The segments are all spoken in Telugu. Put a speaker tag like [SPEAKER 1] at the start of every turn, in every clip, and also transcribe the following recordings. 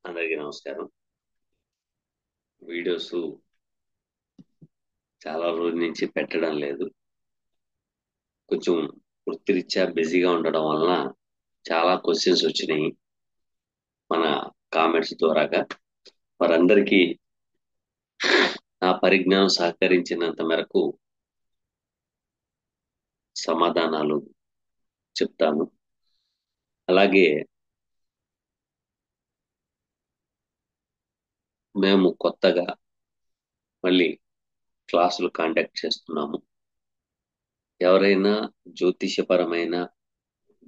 [SPEAKER 1] అందరికీ నమస్కారం. వీడియోస్ చాలా రోజుల నుంచి పెట్టడం లేదు. కొంచెం వృత్తిరీత్యా బిజీగా ఉండడం వలన చాలా క్వశ్చన్స్ వచ్చినాయి మన కామెంట్స్ ద్వారాగా. వారందరికీ నా పరిజ్ఞానం సహకరించినంత మేరకు సమాధానాలు చెప్తాను. అలాగే మేము కొత్తగా మళ్ళీ క్లాసులు కండక్ట్ చేస్తున్నాము. ఎవరైనా జ్యోతిష్యపరమైన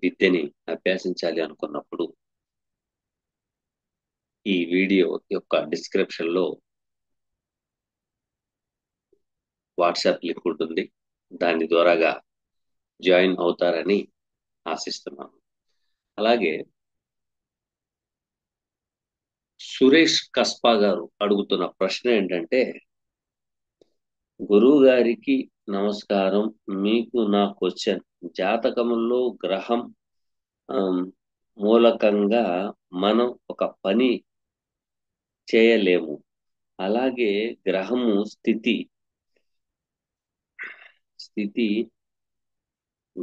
[SPEAKER 1] విద్యని అభ్యసించాలి అనుకున్నప్పుడు ఈ వీడియో యొక్క డిస్క్రిప్షన్ లో వాట్సాప్ లింక్ ఉంటుంది. దాని ద్వారాగా జాయిన్ అవుతారని ఆశిస్తున్నాను. అలాగే సురేష్ కస్పా గారు అడుగుతున్న ప్రశ్న ఏంటంటే, గురువు గారికి నమస్కారం, మీకు నా క్వశ్చన్, జాతకములో గ్రహం ఆమ్, మూలకంగా మనం ఒక పని చేయలేము. అలాగే గ్రహము స్థితి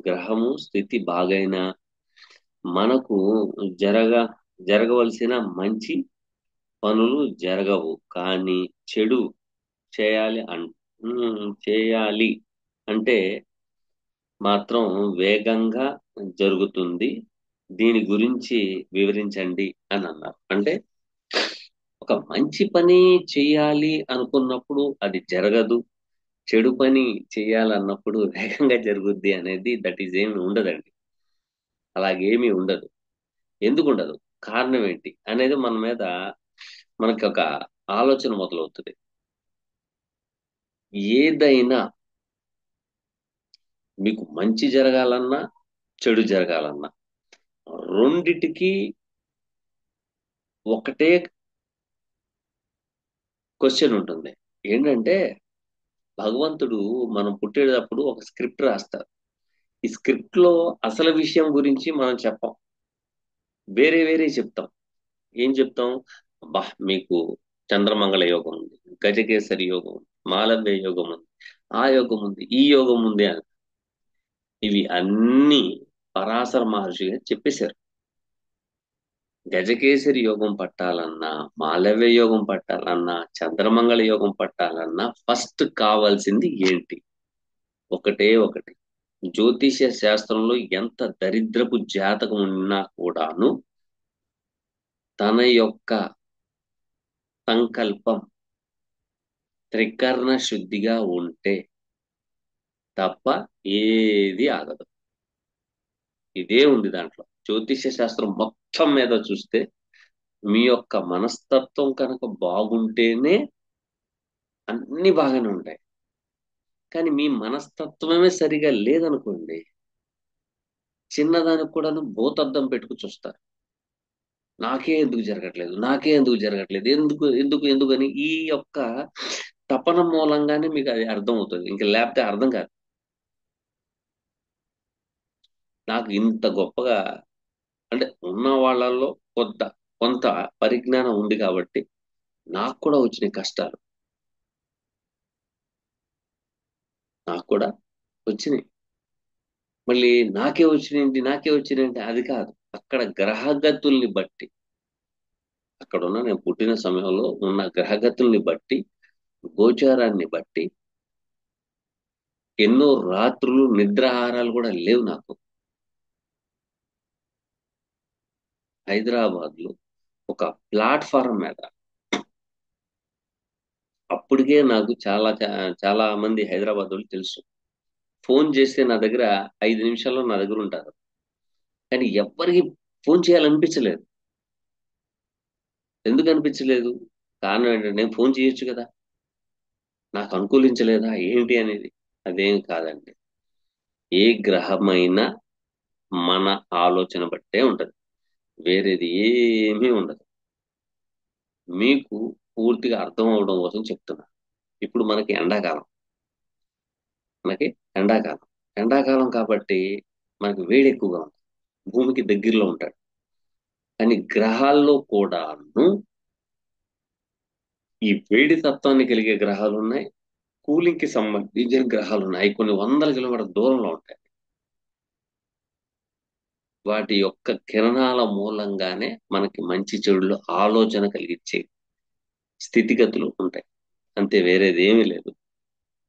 [SPEAKER 1] గ్రహము స్థితి బాగైనా మనకు జరగ జరగవలసిన మంచి పనులు జరగవు. కానీ చెడు చేయాలి చేయాలి అంటే మాత్రం వేగంగా జరుగుతుంది. దీని గురించి వివరించండి అని అన్నారు. అంటే ఒక మంచి పని చేయాలి అనుకున్నప్పుడు అది జరగదు, చెడు పని చేయాలన్నప్పుడు వేగంగా జరుగుద్ది అనేది దట్ ఈజ్ ఏమి ఉండదండి. అలాగేమీ ఉండదు. ఎందుకు ఉండదు, కారణం ఏంటి అనేది మన మీద మనకి ఒక ఆలోచన మొదలవుతుంది. ఏదైనా మీకు మంచి జరగాలన్నా చెడు జరగాలన్నా రెండిటికి ఒకటే క్వశ్చన్ ఉంటుంది. ఏంటంటే భగవంతుడు మనం పుట్టేటప్పుడు ఒక స్క్రిప్ట్ రాస్తారు. ఈ స్క్రిప్ట్ లో అసలు విషయం గురించి మనం చెప్పం, వేరే వేరే చెప్తాం. ఏం చెప్తాం? అబ్బా, మీకు చంద్రమంగళ యోగం ఉంది, గజకేసరి యోగం ఉంది, మాలవ్య యోగం ఉంది, ఆ యోగం ఉంది, ఈ యోగం ఉంది అని. ఇవి అన్ని పరాశర మహర్షి గారు చెప్పేశారు. గజకేసరి యోగం పట్టాలన్నా, మాలవ్య యోగం పట్టాలన్నా, చంద్రమంగళ యోగం పట్టాలన్నా ఫస్ట్ కావాల్సింది ఏంటి? ఒకటే ఒకటి. జ్యోతిష్య శాస్త్రంలో ఎంత దరిద్రపు జాతకం ఉన్నా కూడాను తన యొక్క సంకల్పం త్రికరణ శుద్ధిగా ఉంటే తప్ప ఏది ఆగదు. ఇదే ఉంది దాంట్లో. జ్యోతిష్య శాస్త్రం మొత్తం మీద చూస్తే మీ యొక్క మనస్తత్వం కనుక బాగుంటేనే అన్ని బాగానే ఉంటాయి. కానీ మీ మనస్తత్వమే సరిగా లేదనుకోండి, చిన్నదానికి కూడాను భూతద్దం పెట్టుకు చూస్తారు. నాకే ఎందుకు జరగట్లేదు, నాకే ఎందుకు జరగట్లేదు, ఎందుకు ఎందుకు ఎందుకని ఈ యొక్క తపన మూలంగానే మీకు అది అర్థం అవుతుంది. ఇంకా లేకపోతే అర్థం కాదు. నాకు ఇంత గొప్పగా అంటే ఉన్న వాళ్ళల్లో కొంత కొంత పరిజ్ఞానం ఉంది కాబట్టి నాకు కూడా వచ్చినాయి కష్టాలు, నాకు కూడా వచ్చినాయి. మళ్ళీ నాకే వచ్చినాయంటే అది కాదు. అక్కడ గ్రహగతుల్ని బట్టి, అక్కడ ఉన్న నేను పుట్టిన సమయంలో ఉన్న గ్రహగతుల్ని బట్టి, గోచారాన్ని బట్టి ఎన్నో రాత్రులు నిద్రాహారాలు కూడా లేవు నాకు. హైదరాబాద్ లో ఒక ప్లాట్ఫారం మీద అప్పటికే నాకు చాలా మంది హైదరాబాద్ వాళ్ళు తెలుసు. ఫోన్ చేస్తే నా దగ్గర 5 నిమిషాల్లో నా దగ్గర ఉంటారు. కానీ ఎవ్వరికి ఫోన్ చేయాలనిపించలేదు. ఎందుకు అనిపించలేదు? కారణం ఏంటంటే నేను ఫోన్ చేయొచ్చు కదా, నాకు అనుకూలించలేదా ఏంటి అనేది. అదేం కాదండి. ఏ గ్రహమైనా మన ఆలోచన బట్టే ఉంటది, వేరేది ఏమీ ఉండదు. మీకు పూర్తిగా అర్థం అవడం కోసం చెప్తున్నా. ఇప్పుడు మనకి ఎండాకాలం ఎండాకాలం కాబట్టి మనకి వేడి ఎక్కువగా ఉంటుంది. భూమికి దగ్గరలో ఉంటాడు. కానీ గ్రహాల్లో కూడాను ఈ వేడి తత్వాన్ని కలిగే గ్రహాలు ఉన్నాయి, కూలింగ్ కి సంబంధించిన గ్రహాలు ఉన్నాయి. అవి కొన్ని వందల కిలోమీటర్ల దూరంలో ఉంటాయి. వాటి యొక్క కిరణాల మూలంగానే మనకి మంచి చెడులు ఆలోచన కలిగించే స్థితిగతులు ఉంటాయి. అంతే, వేరేది ఏమీ లేదు.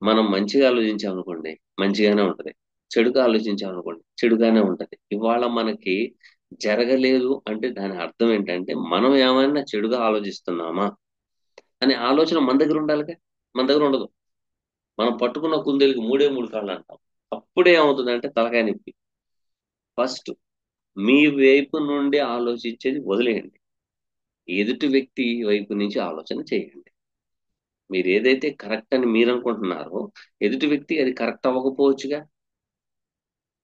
[SPEAKER 1] మనం మంచిగా ఆలోచించామనుకోండి మంచిగానే ఉంటది, చెడుగా ఆలోచించామనుకోండి చెడుగానే ఉంటది. ఇవాళ మనకి జరగలేదు అంటే దాని అర్థం ఏంటంటే మనం ఏమైనా చెడుగా ఆలోచిస్తున్నామా అనే ఆలోచన మన దగ్గర ఉండాలిగా. మన దగ్గర ఉండదు. మనం పట్టుకున్న కుందేలుకి మూడే మూడు కాళ్ళు అంటాం. అప్పుడే ఏమవుతుందంటే తలకాయ నొప్పి. ఫస్ట్ మీ వైపు నుండి ఆలోచించేది వదిలేయండి, ఎదుటి వ్యక్తి వైపు నుంచి ఆలోచన చేయండి. మీరు ఏదైతే కరెక్ట్ అని మీరు అనుకుంటున్నారో ఎదుటి వ్యక్తి అది కరెక్ట్ అవ్వకపోవచ్చుగా.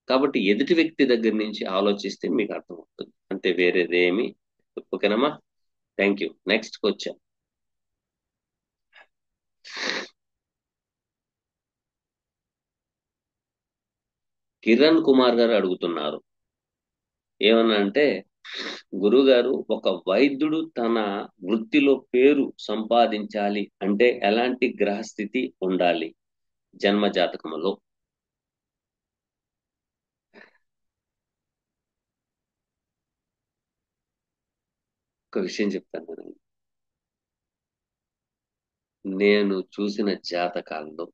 [SPEAKER 1] కాబట్టి ఎదుటి వ్యక్తి దగ్గర నుంచి ఆలోచిస్తే మీకు అర్థమవుతుంది. అంతే, వేరేదేమి. ఓకేనమ్మా? Thank you. Next question. Kiran Kumar గారు అడుగుతున్నారు ఏమన్నా అంటే, గురువు గారు, ఒక వైద్యుడు తన వృత్తిలో పేరు సంపాదించాలి అంటే ఎలాంటి గ్రహస్థితి ఉండాలి జన్మ జాతకములో? ఒక విషయం చెప్తాను నేను. నేను చూసిన జాతకాల్లో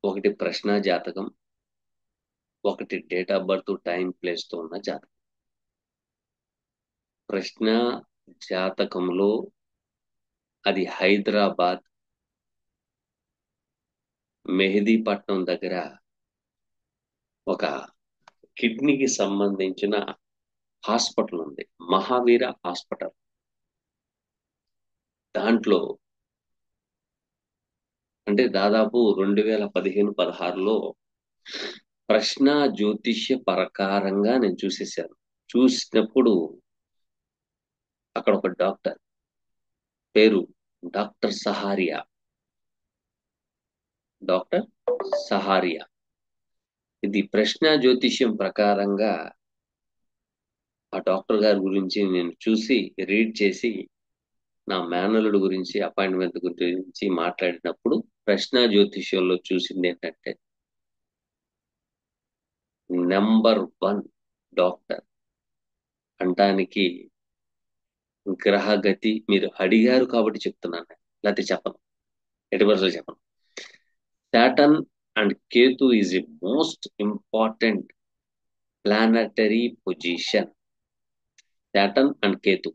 [SPEAKER 1] ఒకటి ప్రశ్న జాతకం, ఒకటి date of birth time place తో ఉన్న జాతకం. ప్రశ్న జాతకంలో అది హైదరాబాద్ మెహదీపట్నం దగ్గర ఒక కిడ్నీకి సంబంధించిన హాస్పిటల్ ఉంది, మహావీర హాస్పిటల్. దాంట్లో అంటే దాదాపు 2015-16లో ప్రశ్న జ్యోతిష్య ప్రకారంగా నేను చూసేసాను. చూసినప్పుడు అక్కడ ఒక డాక్టర్ పేరు డాక్టర్ సహారియా. డాక్టర్ సహారియా. ఇది ప్రశ్న జ్యోతిష్యం ప్రకారంగా ఆ డాక్టర్ గారి గురించి నేను చూసి రీడ్ చేసి నా మేనల్లుడు గురించి అపాయింట్మెంట్ గురించి మాట్లాడినప్పుడు ప్రశ్న జ్యోతిష్యంలో చూసింది ఏంటంటే #1 డాక్టర్ అంటానికి గ్రహగతి. మీరు అడిగారు కాబట్టి చెప్తున్నాను, లేకపోతే చెప్పను, ఎట్టి పరిస్థితుల్లో చెప్పను. Saturn and Ketu is a most important planetary position. Saturn and Ketu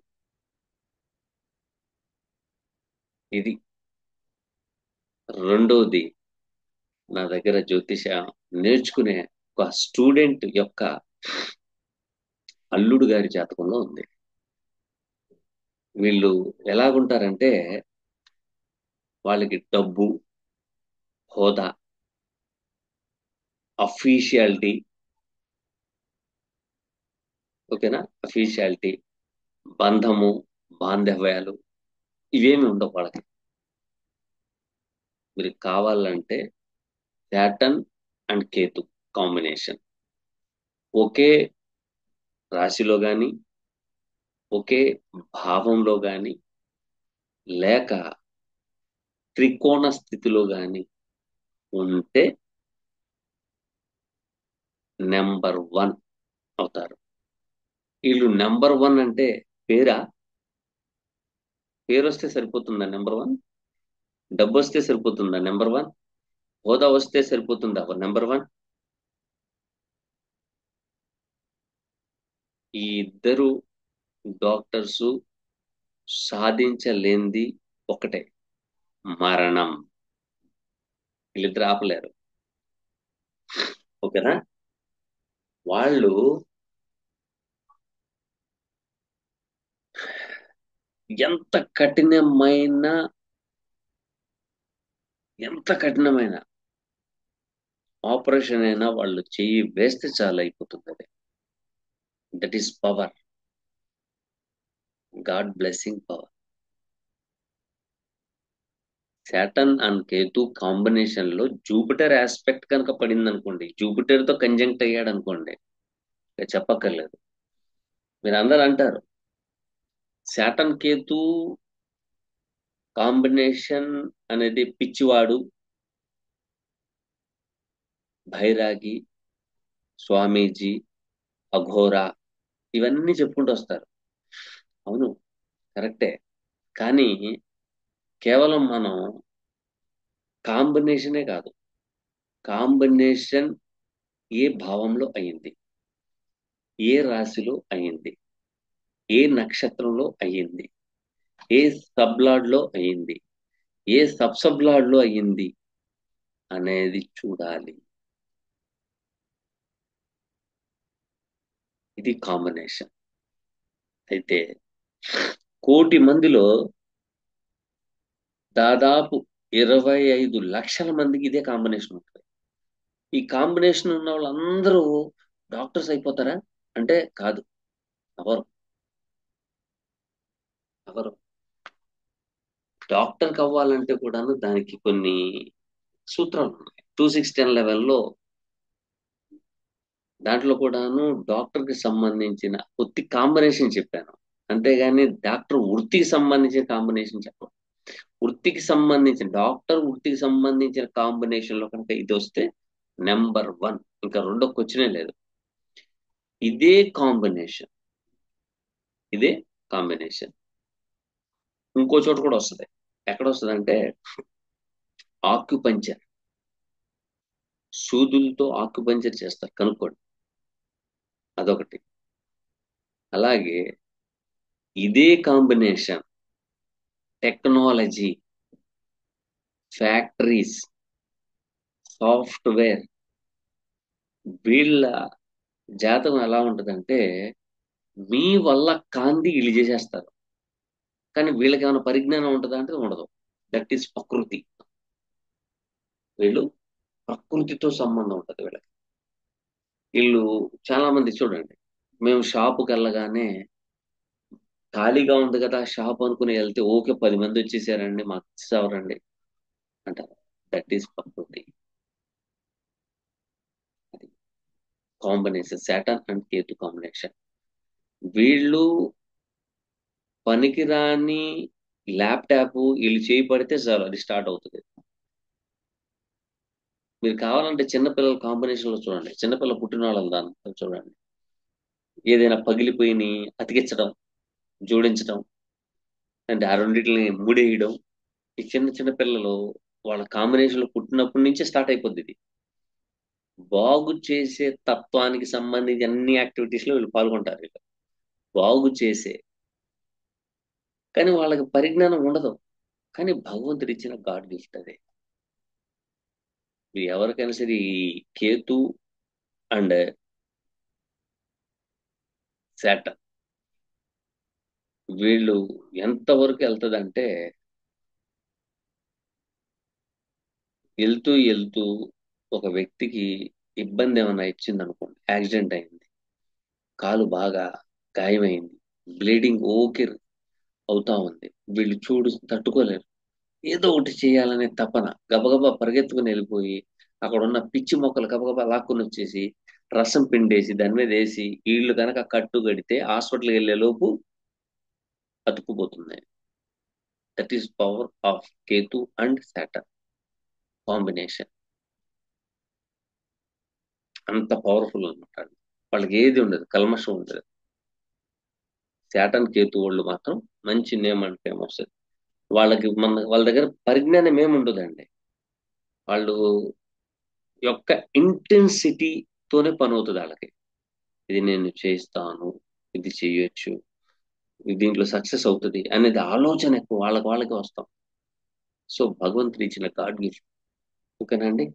[SPEAKER 1] ఇది. రెండోది, నా దగ్గర జ్యోతిష నేర్చుకునే ఒక స్టూడెంట్ యొక్క అల్లుడు గారి జాతకంలో ఉంది. వీళ్ళు ఎలాగుంటారంటే వాళ్ళకి డబ్బు, హోదా, అఫీషియాలిటీ, ఓకేనా, అఫీషియాలిటీ, బంధము, బాంధవ్యాలు ఇవేమి ఉండవు వాళ్ళకి. మీరు కావాలంటే శాటర్న్ అండ్ కేతు కాంబినేషన్ ఒకే రాశిలో గాని, ఒకే భావంలో గాని, లేక త్రికోణ స్థితిలో గాని ఉంటే #1 అవుతారు. వీళ్ళు #1 అంటే పేరా? పేరు వస్తే సరిపోతుందా #1? డబ్బు వస్తే సరిపోతుందా #1? హోదా వస్తే సరిపోతుందా #1? ఈ ఇద్దరు డాక్టర్స్ సాధించలేంది ఒకటే, మరణం. వీళ్ళిద్దరు ఆపలేరు. ఓకేనా? వాళ్ళు ఎంత కఠినమైన ఎంత కఠినమైన ఆపరేషన్ అయినా వాళ్ళు చెయ్యి వేస్తే చాలా అయిపోతుంది. అది that is power, God blessing power. Saturn and Ketu combination లో జూపిటర్ ఆస్పెక్ట్ కనుక పడింది అనుకోండి, జూపిటర్ తో కంజంక్ట్ అయ్యాడు అనుకోండి, ఇక చెప్పక్కర్లేదు. మీరు అందరు అంటారు శాటన్ కేతు కాంబినేషన్ అనేది పిచ్చివాడు, భైరాగి, స్వామీజీ, అఘోరా ఇవన్నీ చెప్పుకుంటూ వస్తారు. అవును, కరెక్టే. కానీ కేవలం మనం కాంబినేషనే కాదు, కాంబినేషన్ ఏ భావంలో అయ్యింది, ఏ రాశిలో అయ్యింది, ఏ నక్షత్రంలో అయ్యింది, ఏ సబ్లాడ్ లో అయ్యింది, ఏ సబ్లాడ్ లో అయ్యింది అనేది చూడాలి. ఇది కాంబినేషన్. అయితే కోటి మందిలో దాదాపు 25 లక్షల మందికి ఇదే కాంబినేషన్ ఉంటుంది. ఈ కాంబినేషన్ ఉన్న వాళ్ళందరూ డాక్టర్స్ అయిపోతారా అంటే కాదు. ఎవరు ఎవరు డాక్టర్ అవ్వాలంటే కూడాను దానికి కొన్ని సూత్రాలు ఉన్నాయి. 2-6-10 లెవెల్లో దాంట్లో కూడాను డాక్టర్ కి సంబంధించిన కొద్ది కాంబినేషన్ చెప్పాను. అంతేగాని డాక్టర్ వృత్తికి సంబంధించిన కాంబినేషన్ చెప్పను. వృత్తికి సంబంధించిన డాక్టర్ వృత్తికి సంబంధించిన కాంబినేషన్ లో కనుక ఇది వస్తే నెంబర్ 1, ఇంకా రెండో క్వశ్చనే లేదు. ఇదే కాంబినేషన్, ఇదే కాంబినేషన్ ఇంకో చోట కూడా వస్తుంది. ఎక్కడ వస్తుంది అంటే ఆక్యుపంచర్, సూదులతో ఆక్యుపంచర్ చేస్తారు, కనుక్కోండి. అదొకటి. అలాగే ఇదే కాంబినేషన్ టెక్నాలజీ, ఫ్యాక్టరీస్, సాఫ్ట్వేర్, వీళ్ళ జాతకం ఎలా ఉంటదంటే మీ వల్ల కాంతి వీళ్ళు చేసేస్తారు. కానీ వీళ్ళకి ఏమైనా పరిజ్ఞానం ఉంటుందా అంటే ఉండదు. దట్ ఈస్ ప్రకృతి. వీళ్ళు ప్రకృతితో సంబంధం ఉంటుంది వీళ్ళకి. వీళ్ళు చాలా మంది చూడండి, మేము షాపుకి వెళ్ళగానే ఖాళీగా ఉంది కదా షాప్ అనుకుని వెళ్తే ఓకే 10 మంది వచ్చేసారండి మాకు ఇచ్చేవారండి అంటారు. దట్ ఈస్ ప్రకృతి. అది combination Saturn and Ketu combination. వీళ్ళు పనికిరాని ల్యాప్టాప్ వీళ్ళు చేయి పడితే చాలు అది స్టార్ట్ అవుతుంది. మీరు కావాలంటే చిన్నపిల్లల కాంబినేషన్ లో చూడండి, చిన్నపిల్ల పుట్టిన వాళ్ళ దాని చూడండి, ఏదైనా పగిలిపోయి అతికించడం, జోడించడం, అంటే ఆ రెండింటిని ముడేయడం. ఈ చిన్న చిన్న పిల్లలు వాళ్ళ కాంబినేషన్ లో పుట్టినప్పటి నుంచే స్టార్ట్ అయిపోద్ది ఇది. బాగు చేసే తత్వానికి సంబంధించి అన్ని యాక్టివిటీస్ లో వీళ్ళు పాల్గొంటారు వీళ్ళు. బాగు చేసే, కానీ వాళ్ళకి పరిజ్ఞానం ఉండదు. కానీ భగవంతుడు ఇచ్చిన గాడ్ గిఫ్ట్ అదే. ఇది ఎవరికైనా సరే ఈ కేతు అండ్ శాటర్న్ వీళ్ళు ఎంతవరకు వెళ్తదంటే వెళ్తూ వెళ్తూ ఒక వ్యక్తికి ఇబ్బంది ఏమైనా ఇచ్చింది అనుకోండి, యాక్సిడెంట్ అయింది, కాలు బాగా గాయమైంది, బ్లీడింగ్ ఓకే అవుతా ఉంది, వీళ్ళు చూడు తట్టుకోలేరు, ఏదో ఒకటి చేయాలనే తపన గబగబా పరిగెత్తుకుని వెళ్ళిపోయి అక్కడ ఉన్న పిచ్చి మొక్కలు గబగబా లాక్కుని వచ్చేసి రసం పిండేసి దాని మీద వేసి వీళ్ళు కనుక కట్టు కడితే హాస్పిటల్కి వెళ్ళే లోపు అతుక్కుపోతుంది. That is power of Ketu and Saturn combination. అంత పవర్ఫుల్ అనమాట. వాళ్ళకి ఏది ఉండదు, కల్మషం ఉండదు. శాటర్న్ కేతు వాళ్ళు మాత్రం మంచి నేమ్ అండ్ ఫేమ్ వస్తుంది. వాళ్ళ దగ్గర పరిజ్ఞానం ఏమి ఉండదండి. వాళ్ళు యొక్క ఇంటెన్సిటీతోనే పని అవుతుంది వాళ్ళకి. ఇది నేను చేస్తాను, ఇది చేయొచ్చు, ఇది దీంట్లో సక్సెస్ అవుతుంది అనేది ఆలోచన ఎక్కువ వాళ్ళకి వస్తాం. సో భగవంతుడు ఇచ్చిన గాడ్ గిఫ్ట్. ఓకేనా అండి?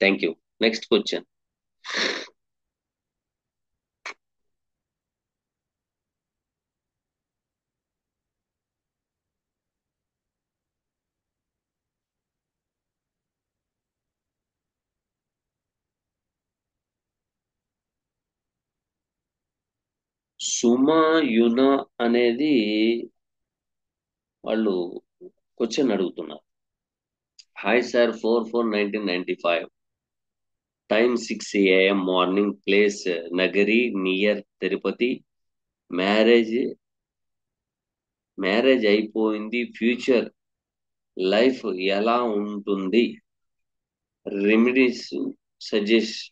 [SPEAKER 1] Thank you. Next question. Suma యున అనేది వాళ్ళు క్వశ్చన్ అడుగుతున్నారు. Hi sir, 4/4/1995, time 6 AM morning, place Nagari near Tirupati, marriage marriage అయిపోయింది, ఫ్యూచర్ లైఫ్ ఎలా ఉంటుంది, రెమెడీస్ సజెస్ట్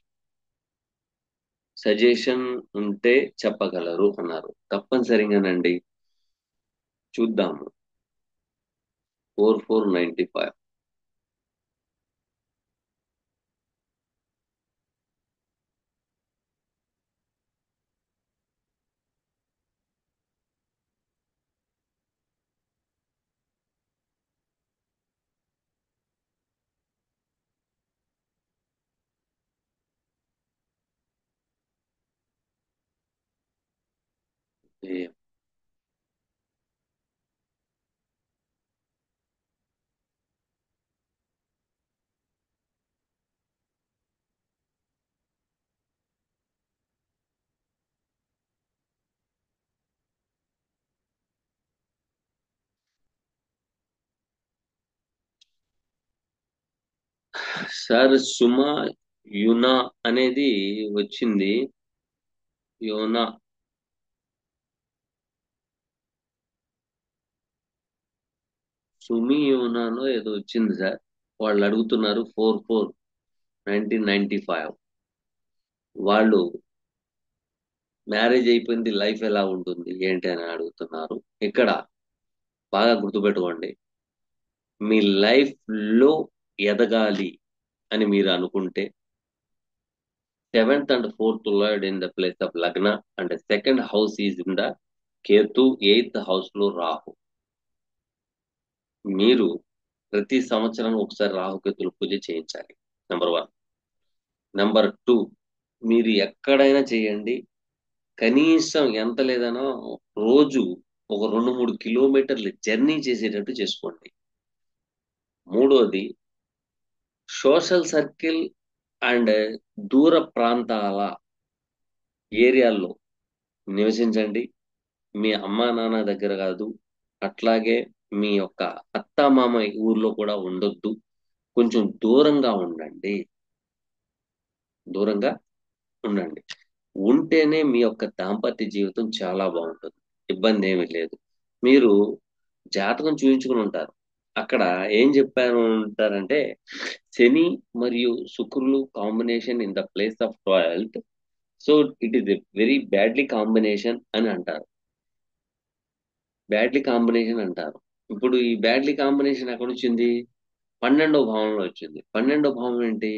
[SPEAKER 1] సజెషన్ ఉంటే చెప్పగలరు అన్నారు. తప్పనిసరిగానండి. చూద్దాము. 4495. సార్ సుమా యునా అనేది వచ్చింది. యోనా సుమి యోనాలో ఏదో వచ్చింది సార్. వాళ్ళు అడుగుతున్నారు 44/1995. వాళ్ళు మ్యారేజ్ అయిపోయింది, లైఫ్ ఎలా ఉంటుంది ఏంటి అని అడుగుతున్నారు. ఇక్కడ బాగా గుర్తుపెట్టుకోండి. మీ లైఫ్ లో ఎదగాలి అని మీరు అనుకుంటే seventh and fourth lord in the place of lagna and second house is in the Ketu, eighth house లో రాహు. మీరు ప్రతి సంవత్సరం ఒకసారి రాహుకేతుల పూజ చేయించాలి. నెంబర్ 1. నెంబర్ 2, మీరు ఎక్కడైనా చేయండి, కనీసం ఎంత లేదనో రోజు ఒక 2-3 కిలోమీటర్లు జర్నీ చేసేటట్టు చేసుకోండి. మూడోది, సోషల్ సర్కిల్ అండ్ దూర ప్రాంతాల ఏరియాల్లో నివసించండి. మీ అమ్మా నాన్న దగ్గర కాదు, అట్లాగే మీ యొక్క అత్త మామ ఊర్లో కూడా ఉండొద్దు. కొంచెం దూరంగా ఉండండి. దూరంగా ఉండండి. ఉంటేనే మీ యొక్క దాంపత్య జీవితం చాలా బాగుంటుంది. ఇబ్బంది ఏమీ లేదు. మీరు జాతకం చూయించుకుని ఉంటారు. అక్కడ ఏం చెప్పారు ఉంటారంటే, శని మరియు శుక్రులు combination in the place of 12th. So it is a very badly combination అని అంటారు. బ్యాడ్లీ కాంబినేషన్ అంటారు. ఇప్పుడు ఈ బ్యాడ్లీ కాంబినేషన్ ఎక్కడ వచ్చింది? 12వ భావంలో వచ్చింది. 12వ భావం ఏంటి?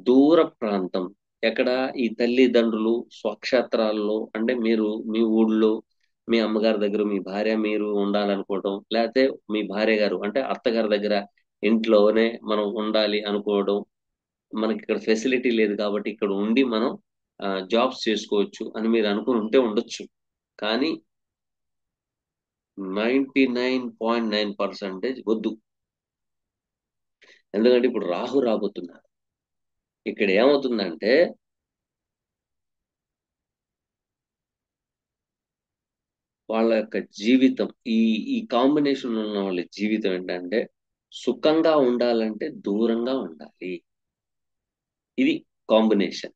[SPEAKER 1] దూర ప్రాంతం. ఎక్కడ? ఈ తల్లిదండ్రులు స్వక్షేత్రాల్లో, అంటే మీరు మీ ఊళ్ళో మీ అమ్మగారి దగ్గర మీ భార్య మీరు ఉండాలనుకోవడం, లేకపోతే మీ భార్య గారు అంటే అత్తగారి దగ్గర ఇంట్లోనే మనం ఉండాలి అనుకోవడం. మనకి ఇక్కడ ఫెసిలిటీ లేదు కాబట్టి ఇక్కడ ఉండి మనం జాబ్స్ చేసుకోవచ్చు అని మీరు అనుకుని ఉంటే ఉండొచ్చు. కానీ 99.9% వద్దు. ఎందుకంటే ఇప్పుడు రాహు రాబోతున్నారు. ఇక్కడ ఏమవుతుందంటే, వాళ్ళ యొక్క జీవితం, ఈ ఈ కాంబినేషన్ ఉన్న వాళ్ళ జీవితం ఏంటంటే, సుఖంగా ఉండాలంటే దూరంగా ఉండాలి. ఇది కాంబినేషన్.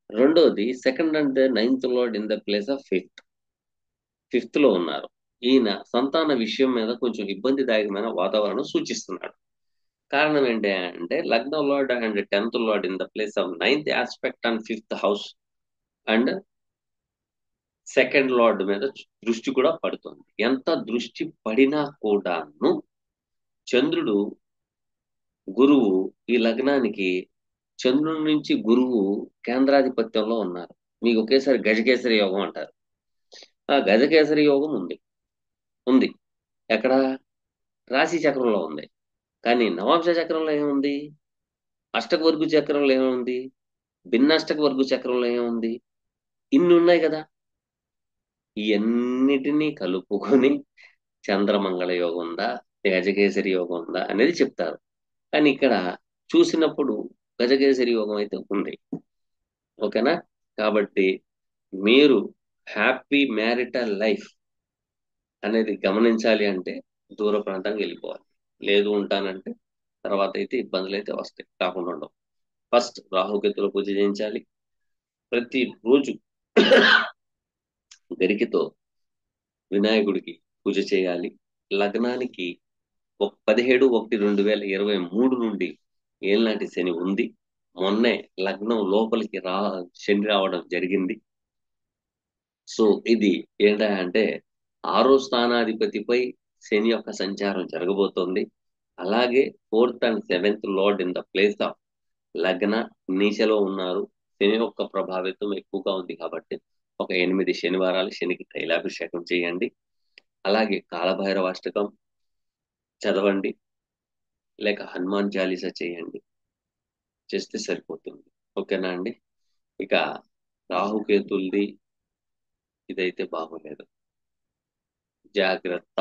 [SPEAKER 1] రెండోది, second and ninth lord in the place of fifth లో ఉన్నారు. ఈయన సంతాన విషయం మీద కొంచెం ఇబ్బందిదాయకమైన వాతావరణం సూచిస్తున్నాడు. కారణం ఏంటి అంటే, లగ్న lord and 10th lord in the place of ninth aspect and fifth house and second lord మీద దృష్టి కూడా పడుతుంది. ఎంత దృష్టి పడినా కూడాను చంద్రుడు, గురువు, ఈ లగ్నానికి చంద్రుడి నుంచి గురువు కేంద్రాధిపత్యంలో ఉన్నారు. మీకు ఒకేసారి గజకేసరి యోగం అంటారు. ఆ గజకేసరి యోగం ఉంది. ఉంది ఎక్కడ? రాశి చక్రంలో ఉంది. కానీ నవాంశ చక్రంలో ఏముంది? అష్టక వర్గు చక్రంలో ఏముంది? భిన్నాష్టక వర్గు చక్రంలో ఏముంది? ఇన్ని ఉన్నాయి కదా. ఇవన్నిటినీ కలుపుకొని చంద్రమంగళ యోగం ఉందా, గజకేసరి యోగం ఉందా అనేది చెప్తారు. కానీ ఇక్కడ చూసినప్పుడు గజకేసరి యోగం అయితే ఉంది. ఓకేనా? కాబట్టి మీరు హ్యాపీ మ్యారిటల్ లైఫ్ అనేది గమనించాలి అంటే దూర ప్రాంతానికి వెళ్ళిపోవాలి. లేదు ఉంటానంటే తర్వాత అయితే ఇబ్బందులు అయితే వస్తాయి, కాకుండా ఉండవు. ఫస్ట్ రాహుకేతుల పూజ చేయించాలి. ప్రతి రోజు గరికతో వినాయకుడికి పూజ చేయాలి. లగ్నానికి 17/1/2023 నుండి ఏళ్ళనాటి శని ఉంది. మొన్నే లగ్నం లోపలికి శని రావడం జరిగింది. సో ఇది ఏంటంటే 6వ స్థానాధిపతిపై శని యొక్క సంచారం జరగబోతోంది. అలాగే 4th and 7th lord in the place of లగ్న నీచలో ఉన్నారు. శని యొక్క ప్రభావితం ఎక్కువగా ఉంది కాబట్టి ఒక 8 శనివారాలు శనికి తైలాభిషేకం చేయండి. అలాగే కాలభైరవాష్టకం చదవండి, లేక హనుమాన్ చాలీసా చేయండి, చేస్తే సరిపోతుంది. ఓకేనా అండి? ఇక రాహుకేతుల్ది ఇదైతే బాగోలేదు, జాగ్రత్త.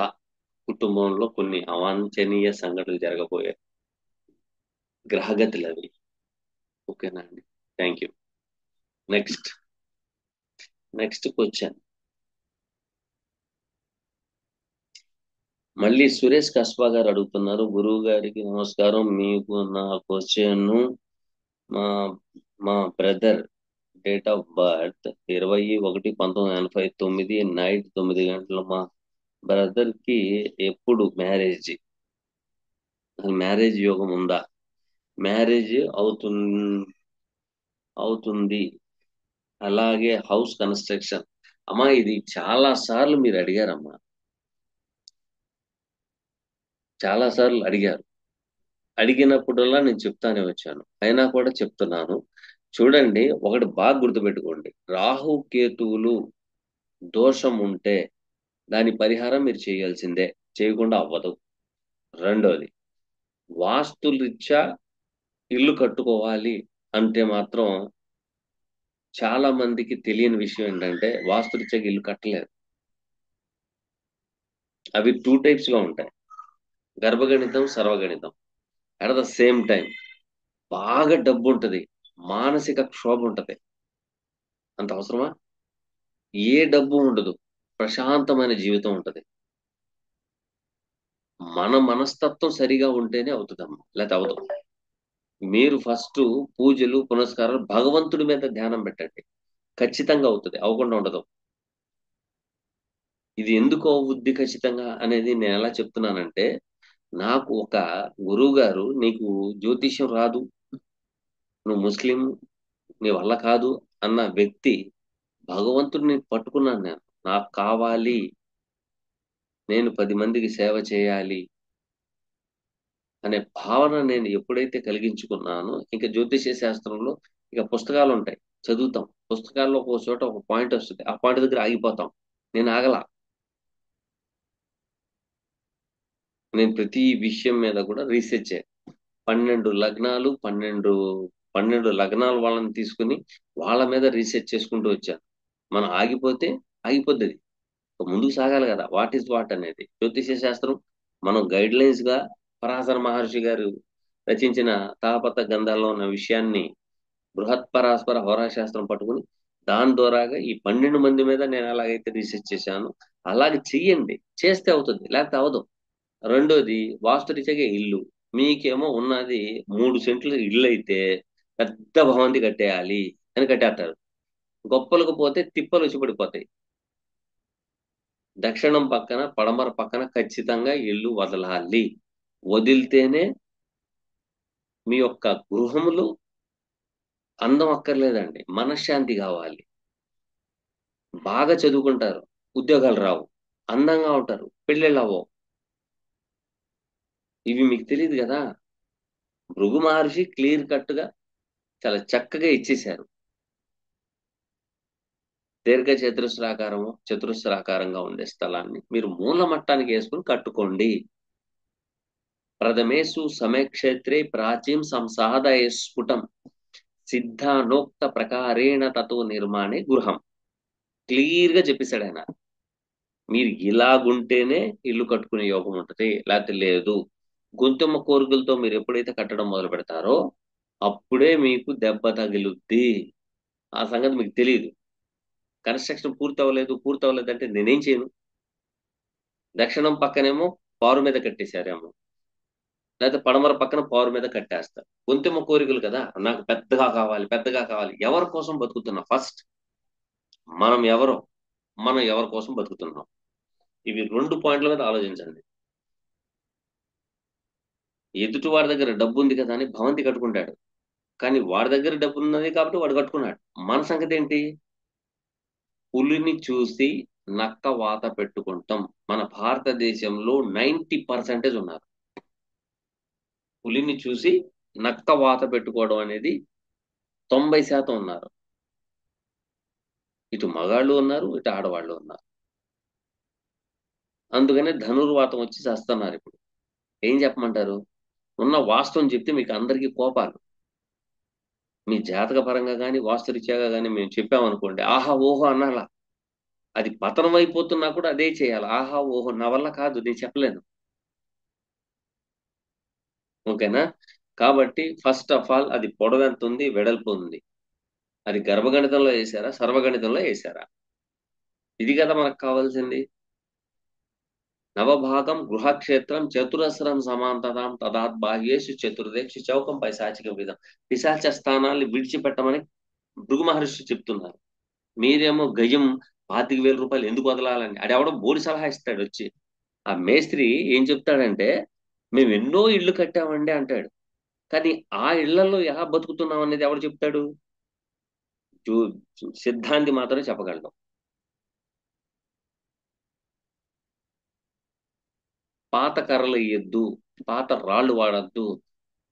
[SPEAKER 1] కుటుంబంలో కొన్ని అవాంఛనీయ సంఘటనలు జరగబోయాయి, గ్రహగతులు అవి. ఓకేనా అండి? Thank you. Next question. మళ్ళీ సురేష్ కస్బా గారు అడుగుతున్నారు, గురువు గారికి నమస్కారం, మీకు నా క్వశ్చన్, మా మా brother date of birth 21/1989 night 9 గంటలు. మా బ్రదర్ కి ఎప్పుడు మ్యారేజ్ యోగం ఉందా? మ్యారేజ్ అవుతుంది. అలాగే హౌస్ కన్స్ట్రక్షన్. అమ్మా ఇది చాలా సార్లు మీరు అడిగారమ్మా, చాలా సార్లు అడిగారు. అడిగినప్పుడల్లా నేను చెప్తానే వచ్చాను, అయినా కూడా చెప్తున్నాను. చూడండి, ఒకటి బాగా గుర్తుపెట్టుకోండి, రాహు కేతువులు దోషం ఉంటే దాని పరిహారం మీరు చేయాల్సిందే, చేయకుండా అవ్వదు. రెండోది, వాస్తురీత్యా ఇల్లు కట్టుకోవాలి అంటే మాత్రం చాలా మందికి తెలియని విషయం ఏంటంటే వాస్తురీత్యా ఇల్లు కట్టలేరు. అవి 2 types గా ఉంటాయి, గర్భగణితం, సర్వగణితం. అట్ ద సేమ్ టైం బాగా డబ్బు ఉంటది, మానసిక క్షోభ ఉంటది. అంత అవసరమా? ఏ డబ్బు ఉండదు, ప్రశాంతమైన జీవితం ఉంటది. మన మనస్తత్వం సరిగా ఉంటేనే అవుతుందమ్మా, లేకపోతే అవదు. మీరు ఫస్ట్ పూజలు పునస్కారాలు భగవంతుడి మీద ధ్యానం పెట్టండి, ఖచ్చితంగా అవుతుంది, అవ్వకుండా ఉండదు. ఇది ఎందుకు అవుద్ది ఖచ్చితంగా అనేది నేను ఎలా చెప్తున్నానంటే, నాకు ఒక గురువు గారు, నీకు జ్యోతిష్యం రాదు, నువ్వు ముస్లిం, నీ వల్ల కాదు అన్న వ్యక్తి భగవంతుడిని పట్టుకున్నాను నేను. నాకు కావాలి, నేను 10 మందికి సేవ చేయాలి అనే భావన నేను ఎప్పుడైతే కలిగించుకున్నానో, ఇంకా జ్యోతిష్య శాస్త్రంలో ఇక పుస్తకాలు ఉంటాయి, చదువుతాం. పుస్తకాల్లో ఒక చోట ఒక పాయింట్ వస్తుంది, ఆ పాయింట్ దగ్గర ఆగిపోతాం. నేను ఆగలా. నేను ప్రతి విషయం మీద కూడా రీసెర్చ్ 12 లగ్నాలు వాళ్ళని తీసుకుని వాళ్ళ మీద రీసెర్చ్ చేసుకుంటూ వచ్చాను. మనం ఆగిపోతే ఆగిపోద్ది అది. ముందుకు సాగాలి కదా, వాట్ ఈస్ వాట్ అనేది జ్యోతిష్య శాస్త్రం. మనం గైడ్ లైన్స్ గా పరాశర మహర్షి గారు రచించిన తాపత గంధాల్లో ఉన్న విషయాన్ని బృహత్ పరాస్పర హోరాశాస్త్రం పట్టుకుని దాని ద్వారాగా ఈ 12 మంది మీద నేను ఎలాగైతే రీసెర్చ్ చేశాను అలాగే చెయ్యండి, చేస్తే అవుతుంది, లేకపోతే అవదు. రెండోది, వాస్తురీత్యా ఇల్లు. మీకేమో ఉన్నది 3 సెంట్లు ఇల్లు అయితే పెద్ద భవంతి కట్టేయాలి అని కట్టేస్తారు. గొప్పలకు పోతే తిప్పలు వచ్చి పడిపోతాయి. దక్షిణం పక్కన పడమర పక్కన ఖచ్చితంగా ఇల్లు వదలాలి. వదిలితేనే మీ యొక్క గృహములు అందం అక్కర్లేదండి, మనశ్శాంతి కావాలి. బాగా చదువుకుంటారు, ఉద్యోగాలు రావు. అందంగా ఉంటారు, పెళ్ళిళ్ళు అవ్వవు. ఇవి మీకు తెలియదు కదా. భృగు మహర్షి క్లియర్ కట్ గా చాలా చక్కగా ఇచ్చేశారు. చతురస్రాకారంగా ఉండే స్థలాన్ని మీరు మూల మట్టానికి వేసుకుని కట్టుకోండి. ప్రథమేసు సమయక్షేత్రే ప్రాచీం సంసాదయ స్ఫుటం సిద్ధానోక్త ప్రకారేణ తతో నిర్మాణే గృహం. క్లియర్ గా చెప్పేశాడు ఆయన. మీరు ఇలాగుంటేనే ఇల్లు కట్టుకునే యోగం ఉంటది, లేకపోతే లేదు. గొంతుమ్మ కోరికలతో మీరు ఎప్పుడైతే కట్టడం మొదలు పెడతారో అప్పుడే మీకు దెబ్బ తగిలుద్ది. ఆ సంగతి మీకు తెలియదు. కన్స్ట్రక్షన్ పూర్తి అవ్వలేదు అంటే నేనేం చేయను. దక్షిణం పక్కనేమో పారు మీద కట్టేశారేమో, లేకపోతే పడమర పక్కన పారు మీద కట్టేస్తారు. గొంతెమ్మ కోరికలు కదా, నాకు పెద్దగా కావాలి పెద్దగా కావాలి. ఎవరి కోసం బతుకుతున్నా? ఫస్ట్ మనం ఎవరో మనం ఎవరి కోసం బతుకుతున్నాం. ఇవి 2 పాయింట్ల మీద ఆలోచించండి. ఎదుటి వాడి దగ్గర డబ్బు ఉంది కదా అని భవంతి కట్టుకుంటాడు. కానీ వాడి దగ్గర డబ్బు ఉన్నది కాబట్టి వాడు కట్టుకున్నాడు. మన సంగతి ఏంటి? పులిని చూసి నక్క వాత పెట్టుకుంటాం. మన భారతదేశంలో 90% ఉన్నారు. పులిని చూసి నక్క వాత పెట్టుకోవడం అనేది 90% ఉన్నారు. ఇటు మగాళ్ళు ఉన్నారు, ఇటు ఆడవాళ్ళు ఉన్నారు. అందుకనే ధనుర్వాతం వచ్చి చేస్తున్నారు ఇప్పుడు. ఏం చెప్పమంటారు? ఉన్న వాస్తవం చెప్తే మీకు అందరికీ కోపాలు. మీ జాతక పరంగా కానీ వాస్తురీత్యాగా కానీ మేము చెప్పామనుకోండి, ఆహా ఓహో అనాలా. అది పతనం అయిపోతున్నా కూడా అదే చేయాలి. ఆహా ఓహో నా వల్ల కాదు, నేను చెప్పలేను. ఓకేనా? కాబట్టి ఫస్ట్ ఆఫ్ ఆల్ అది పొడవెంత ఉంది, వెడల్పు ఉంది. అది గర్భగణితంలో వేసారా, సర్వగణితంలో వేసారా? ఇది కదా మనకు కావాల్సింది. నవభాగం గృహక్షేత్రం చతురస్రం సమాంతరాం తదాత్ బాహ్యేషు చతుర్దేక్షు చౌకం పైశాచిక విధం. పిశాచ స్థానాల్ని విడిచిపెట్టమని భృగు మహర్షి చెప్తున్నారు. మీరేమో గజం 25,000 రూపాయలు ఎందుకు వదలాలని ఆడెవడో బోడి సలహా ఇస్తాడు వచ్చి. ఆ మేస్త్రి ఏం చెప్తాడంటే, మేము ఎన్నో ఇళ్ళు కట్టామండి అంటాడు. కానీ ఆ ఇళ్లలో ఎలా బతుకుతున్నాం అనేది ఎవడు చెప్తాడు? సిద్ధాంతి మాత్రమే చెప్పగలడు. పాత కర్రలు ఇయ్యొద్దు, పాత రాళ్ళు వాడద్దు.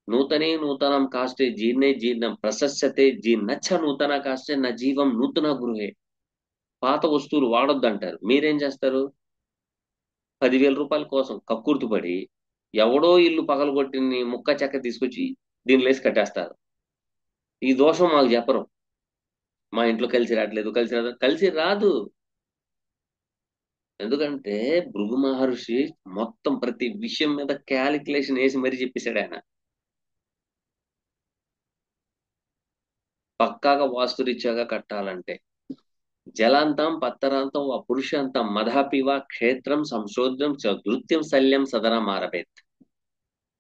[SPEAKER 1] నూతనే నూతనం కాష్టే జీర్ణే జీర్ణం ప్రశస్యతే జీర్ణచ్చ నూతన కాష్టే నా జీవం నూతన గృహే. పాత వస్తువులు వాడొద్దు అంటారు. మీరేం చేస్తారు? 10,000 రూపాయల కోసం కక్కుర్తిపడి ఎవడో ఇల్లు పగలగొట్టిన ముక్క చెక్క తీసుకొచ్చి దీనిలో వేసి కట్టేస్తారు. ఈ దోషం మాకు చెప్పరు. మా ఇంట్లో కలిసి రావట్లేదు, కలిసి రాదు, కలిసి రాదు. ఎందుకంటే భృగు మహర్షి మొత్తం ప్రతి విషయం మీద క్యాలిక్యులేషన్ వేసి మరీ చెప్పేశాడు ఆయన. పక్కాగా వాస్తురీత్యాగా కట్టాలంటే జలాంతం పత్తరాంతం ఆ పురుషాంతం మధాపివ క్షేత్రం సంశోధ్యం నృత్యం శల్యం సదరా మారబేత్.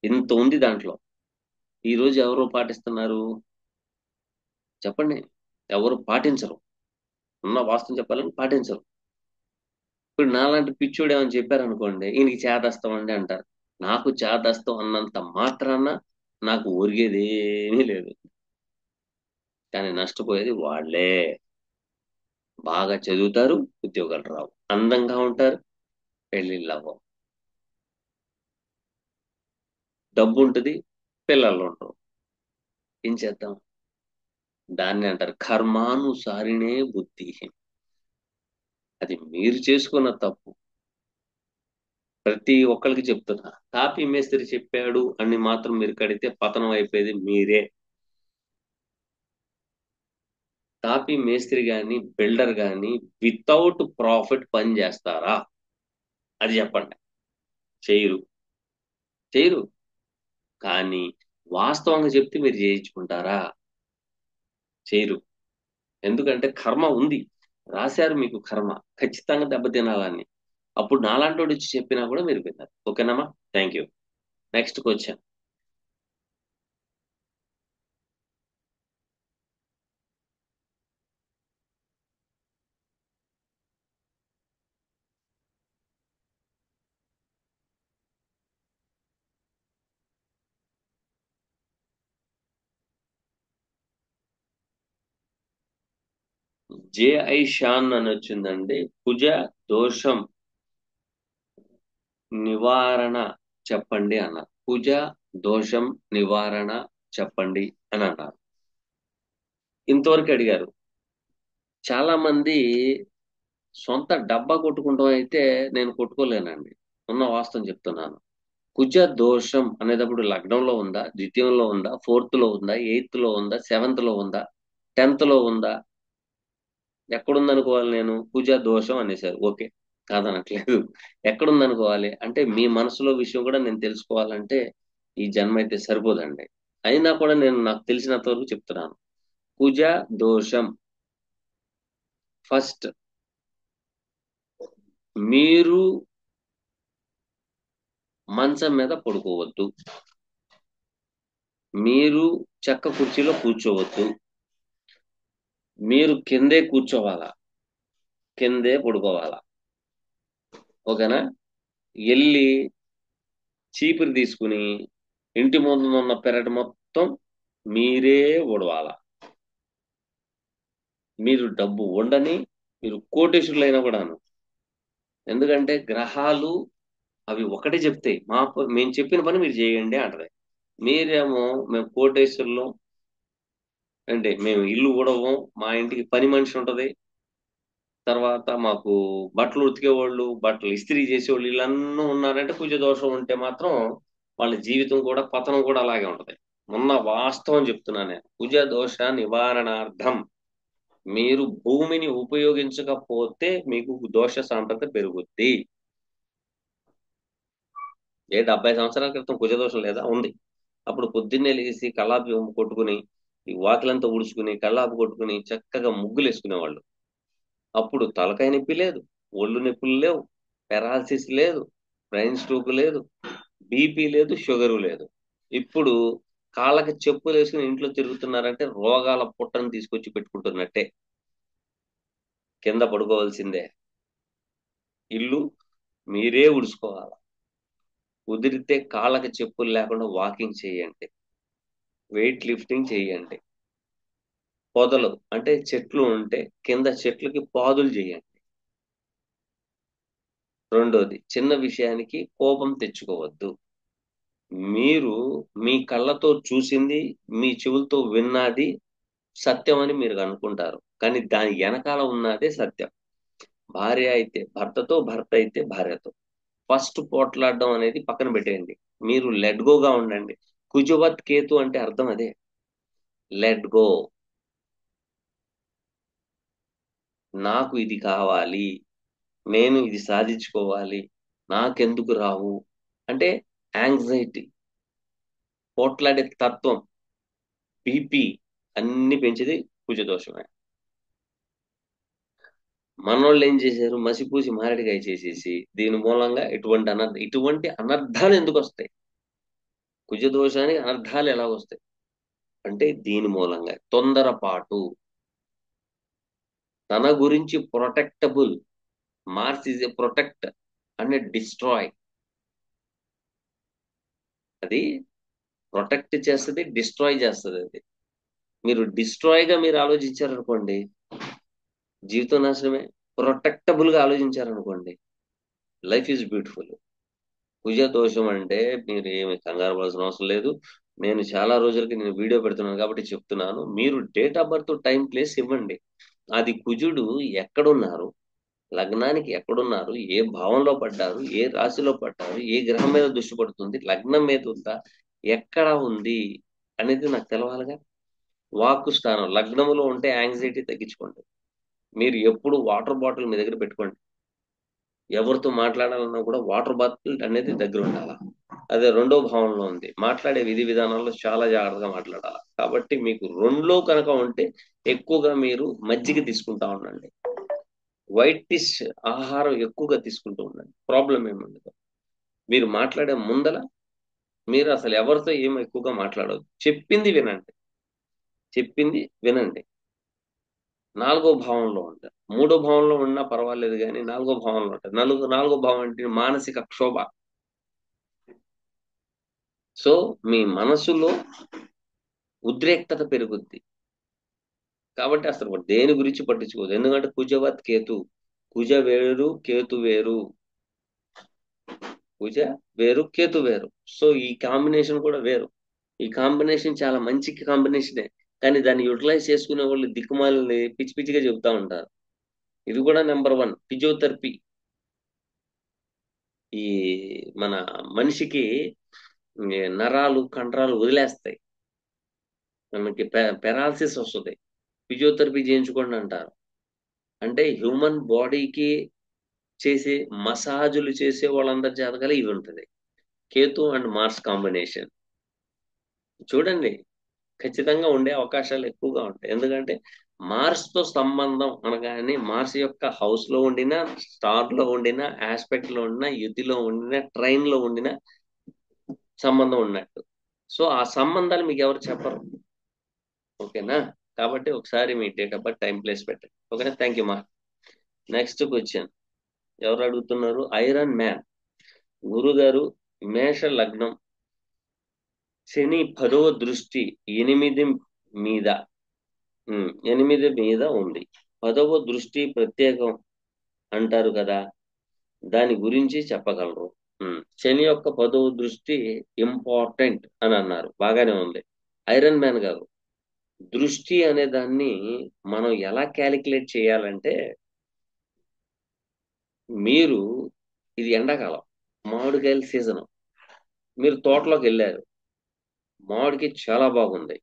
[SPEAKER 1] ఇంత ఉంది దాంట్లో. ఈ రోజు ఎవరు పాటిస్తున్నారు చెప్పండి? ఎవరు పాటించరు. ఉన్న వాస్తవం చెప్పాలని పాటించరు. ఇప్పుడు నాలాంటి పిచ్చోడు ఏమని చెప్పారనుకోండి, ఈయనకి చేదస్తం అండి అంటారు. నాకు చేదస్తం అన్నంత మాత్రాన నాకు ఒరిగేది ఏమీ లేదు. కానీ నష్టపోయేది వాళ్ళే. బాగా చదువుతారు, ఉద్యోగాలు రావు. అందంగా ఉంటారు, పెళ్లిళ్ళు అవ్వవు. డబ్బు ఉంటుంది, పిల్లలు ఉండరు. ఏం చేద్దాం? దాన్ని అంటారు కర్మానుసారిణే బుద్ధి. అది మీరు చేసుకున్న తప్పు. ప్రతి ఒక్కరికి చెప్తున్నా, తాపీ మేస్త్రి చెప్పాడు అని మాత్రం మీరు కడితే పతనం అయిపోయేది మీరే. తాపీ మేస్త్రి గాని బిల్డర్ గాని వితౌట్ ప్రాఫిట్ పని చేస్తారా? అది చెప్పండి. చేయరు. చేయరు. కానీ వాస్తవంగా చెప్తే మీరు చేయించుకుంటారా? చేయరు. ఎందుకంటే కర్మ ఉంది. రాశారు మీకు కర్మ. ఖచ్చితంగా దెబ్బతినాలని. అప్పుడు నాలాంటోడు వచ్చి చెప్పినా కూడా మీరు విన్నారు. ఓకేనమ్మా? Thank you. Next question. జేఐ షాన్ అని వచ్చిందండి. కుజ దోషం నివారణ చెప్పండి అన్నారు. కుజ దోషం నివారణ చెప్పండి అని అన్నారు. ఇంతవరకు అడిగారు. చాలా మంది సొంత డబ్బా కొట్టుకుంటాం అయితే నేను కొట్టుకోలేనండి. ఉన్న వాస్తవం చెప్తున్నాను. కుజ దోషం అనేటప్పుడు లగ్నంలో ఉందా, ద్వితీయంలో ఉందా, ఫోర్త్ లో ఉందా, ఎయిత్ లో ఉందా, సెవెంత్ లో ఉందా, 10th లో ఉందా? ఎక్కడుందనుకోవాలి నేను? కుజ దోషం అనేసారు. ఓకే, కాదనట్లేదు. ఎక్కడుందనుకోవాలి అంటే మీ మనసులో విషయం కూడా నేను తెలుసుకోవాలంటే ఈ జన్మ అయితే సరిపోదండి. అయినా కూడా నేను నాకు తెలిసినంత వరకు చెప్తున్నాను. కుజ దోషం ఫస్ట్, మీరు మంచం మీద పడుకోవద్దు. మీరు చెక్క కుర్చీలో కూర్చోవద్దు. మీరు కిందే కూర్చోవాలా. కిందే పడుకోవాలా. ఓకేనా? వెళ్ళి చీపురు తీసుకుని ఇంటి ముందు ఉన్న పెరటి మొత్తం మీరే ఊడవాల. మీరు డబ్బు ఉండని, మీరు కోటేశ్వరులైనా కూడాను. ఎందుకంటే గ్రహాలు అవి ఒకటే చెప్తాయి, మేము చెప్పిన పని మీరు చేయండి అంటది. మీరేమో మేము కోటేశ్వరులు అంటే మేము ఇల్లు ఊడవం, మా ఇంటికి పని మనిషి ఉంటది, తర్వాత మాకు బట్టలు ఉతికేవాళ్ళు, బట్టలు ఇస్త్రీ చేసేవాళ్ళు వీళ్ళన్నీ ఉన్నారంటే కుజ దోషం ఉంటే మాత్రం వాళ్ళ జీవితం కూడా పతనం కూడా అలాగే ఉంటది. మొన్న వాస్తవం చెప్తున్నాను నేను. కుజ దోష నివారణార్థం మీరు భూమిని ఉపయోగించకపోతే మీకు దోష సాంద్రత పెరుగుద్ది. 70 సంవత్సరాల క్రితం కుజదోషం లేదా? ఉంది. అప్పుడు పొద్దున్నే లేసి కల్లాపి కొట్టుకుని, ఈ వాకిలంతా ఊడ్చుకుని కల్లాపి కొట్టుకుని చక్కగా ముగ్గులు వేసుకునేవాళ్ళు. అప్పుడు తలకాయ నొప్పి లేదు, ఒళ్ళు నొప్పులు లేవు, పెరాలసిస్ లేదు, బ్రెయిన్ స్ట్రోక్ లేదు, బీపీ లేదు, షుగరు లేదు. ఇప్పుడు కాళ్ళకి చెప్పులు వేసుకుని ఇంట్లో తిరుగుతున్నారంటే రోగాల పుట్టను తీసుకొచ్చి పెట్టుకుంటున్నట్టే. కింద పడుకోవాల్సిందే. ఇల్లు మీరే ఉడుచుకోవాలి. కుదిరితే కాళ్ళకి చెప్పులు లేకుండా వాకింగ్ చేయండి, వెయిట్ లిఫ్టింగ్ చేయండి. పొదలు అంటే చెట్లు ఉంటే కింద చెట్లకి పాదులు చేయండి. రెండోది, చిన్న విషయానికి కోపం తెచ్చుకోవద్దు. మీరు మీ కళ్ళతో చూసింది, మీ చెవులతో విన్నది సత్యం అని మీరు అనుకుంటారు, కానీ దాని వెనకాల ఉన్నదే సత్యం. భార్య అయితే భర్తతో, భర్త అయితే భార్యతో. ఫస్ట్ పోట్లాడడం అనేది పక్కన పెట్టేయండి. మీరు లెట్ గోగా ఉండండి. కుజవత్ కేతు అంటే అర్థం అదే, లెట్ గో. నాకు ఇది కావాలి, నేను ఇది సాధించుకోవాలి, నాకెందుకు రావు అంటే యాంగ్జైటీ, పోట్లాడే తత్వం, బీపీ అన్ని పెంచేది కుజదోషమే. మనోళ్ళు ఏం చేశారు? మసిపూసి మారేడుకాయ చేసేసి దీని మూలంగా ఇటువంటి అనర్థాలు ఎందుకు వస్తాయి? కుజదోషానికి అనర్థాలు ఎలా వస్తాయి అంటే దీని మూలంగా తొందరపాటు. తన గురించి protectable. Mars is a protect and destroy. అది ప్రొటెక్ట్ చేస్తుంది, డిస్ట్రాయ్ చేస్తుంది. అది మీరు డిస్ట్రాయ్ గా మీరు ఆలోచించారనుకోండి, జీవితం నాశనమే. ప్రొటెక్టబుల్ గా ఆలోచించారనుకోండి, లైఫ్ ఈజ్ బ్యూటిఫుల్. కుజ దోషం అంటే మీరు ఏమి కంగారు పడాల్సిన అవసరం లేదు. నేను చాలా రోజులకి నేను వీడియో పెడుతున్నాను కాబట్టి చెప్తున్నాను. మీరు date of birth, time, place ఇవ్వండి. అది కుజుడు ఎక్కడున్నారు, లగ్నానికి ఎక్కడున్నారు, ఏ భావంలో పడ్డారు, ఏ రాశిలో పడ్డారు, ఏ గ్రహం మీద దృష్టి పడుతుంది, లగ్నం మీద ఉందా, ఎక్కడ ఉంది అనేది నాకు తెలవాలిగా. వాక్కు స్థానం లగ్నములో ఉంటే యాంగ్జైటీ తగ్గించుకోండి. మీరు ఎప్పుడు వాటర్ బాటిల్ మీ దగ్గర పెట్టుకోండి. ఎవరితో మాట్లాడాలన్నా కూడా వాటర్ బాటిల్ అనేది దగ్గర ఉండాలి. అదే రెండో భావంలో ఉంది, మాట్లాడే విధి విధానాల్లో చాలా జాగ్రత్తగా మాట్లాడాలి. కాబట్టి మీకు రెండులో కనుక ఉంటే ఎక్కువగా మీరు మజ్జిగ తీసుకుంటా ఉండండి, వైట్ డిష్ ఆహారం ఎక్కువగా తీసుకుంటూ ఉండండి. ప్రాబ్లం ఏముండదు. మీరు మాట్లాడే ముందల మీరు అసలు ఎవరితో ఏం ఎక్కువగా మాట్లాడవద్దు. చెప్పింది వినండి, చెప్పింది వినండి. నాలుగో భావంలో ఉంటారు, మూడో భావంలో ఉన్నా పర్వాలేదు కానీ నాలుగో భావంలో ఉంటారు. నాలుగో భావం అంటే మానసిక క్షోభ. సో మీ మనసులో ఉద్రేక్తత పెరుగుద్ది. కాబట్టి అసలు దేని గురించి పట్టించుకోదు. ఎందుకంటే కుజవత్ కేతు. కుజ వేరు, కేతు వేరు. కుజ వేరు, కేతు వేరు. సో ఈ కాంబినేషన్ కూడా వేరు. ఈ కాంబినేషన్ చాలా మంచి కాంబినేషనే, కానీ దాన్ని యూటిలైజ్ చేసుకునే వాళ్ళు దిక్కుమాలని పిచ్చి పిచ్చిగా చెబుతా ఉంటారు. ఇది కూడా నెంబర్ 1 ఫిజియోథెరపీ. ఈ మన మనిషికి నరాలు కండరాలు వదిలేస్తాయి, మనకి పెరాలసిస్ వస్తుంది, ఫిజియోథెరపీ చేయించుకోండి అంటారు. అంటే హ్యూమన్ బాడీకి చేసే మసాజులు చేసే వాళ్ళందరి జాతకాలు ఇవి ఉంటుంది. కేతు అండ్ మార్స్ కాంబినేషన్ చూడండి, ఖచ్చితంగా ఉండే అవకాశాలు ఎక్కువగా ఉంటాయి. ఎందుకంటే మార్స్ తో సంబంధం అనగానే మార్స్ యొక్క హౌస్ లో ఉండిన, స్టార్ లో ఉండిన, ఆస్పెక్ట్ లో ఉండిన, యుతిలో ఉండిన, ట్రైన్ లో ఉండిన సంబంధం ఉన్నట్టు. సో ఆ సంబంధాలు మీకు ఎవరు చెప్పరు. ఓకేనా? కాబట్టి ఒకసారి మీ date of birth, time, place పెట్టండి. ఓకేనా? థ్యాంక్ యూ మా. నెక్స్ట్ క్వశ్చన్ ఎవరు అడుగుతున్నారు? Iron man. గురుగారు, మేష లగ్నం, శని 10వ దృష్టి 8 మీద 8 మీద ఉంది. 10వ దృష్టి ప్రత్యేకం అంటారు కదా, దాని గురించి చెప్పగలరు? శని యొక్క 10వ దృష్టి ఇంపార్టెంట్ అని అన్నారు, బాగానే ఉంది. ఐరన్ మ్యాన్ గారు, దృష్టి అనే దాన్ని మనం ఎలా క్యాలిక్యులేట్ చేయాలంటే, మీరు ఇది ఎండాకాలం, మామిడికాయల సీజన్, మీరు తోటలోకి వెళ్ళారు, మామిడికి చాలా బాగుంది,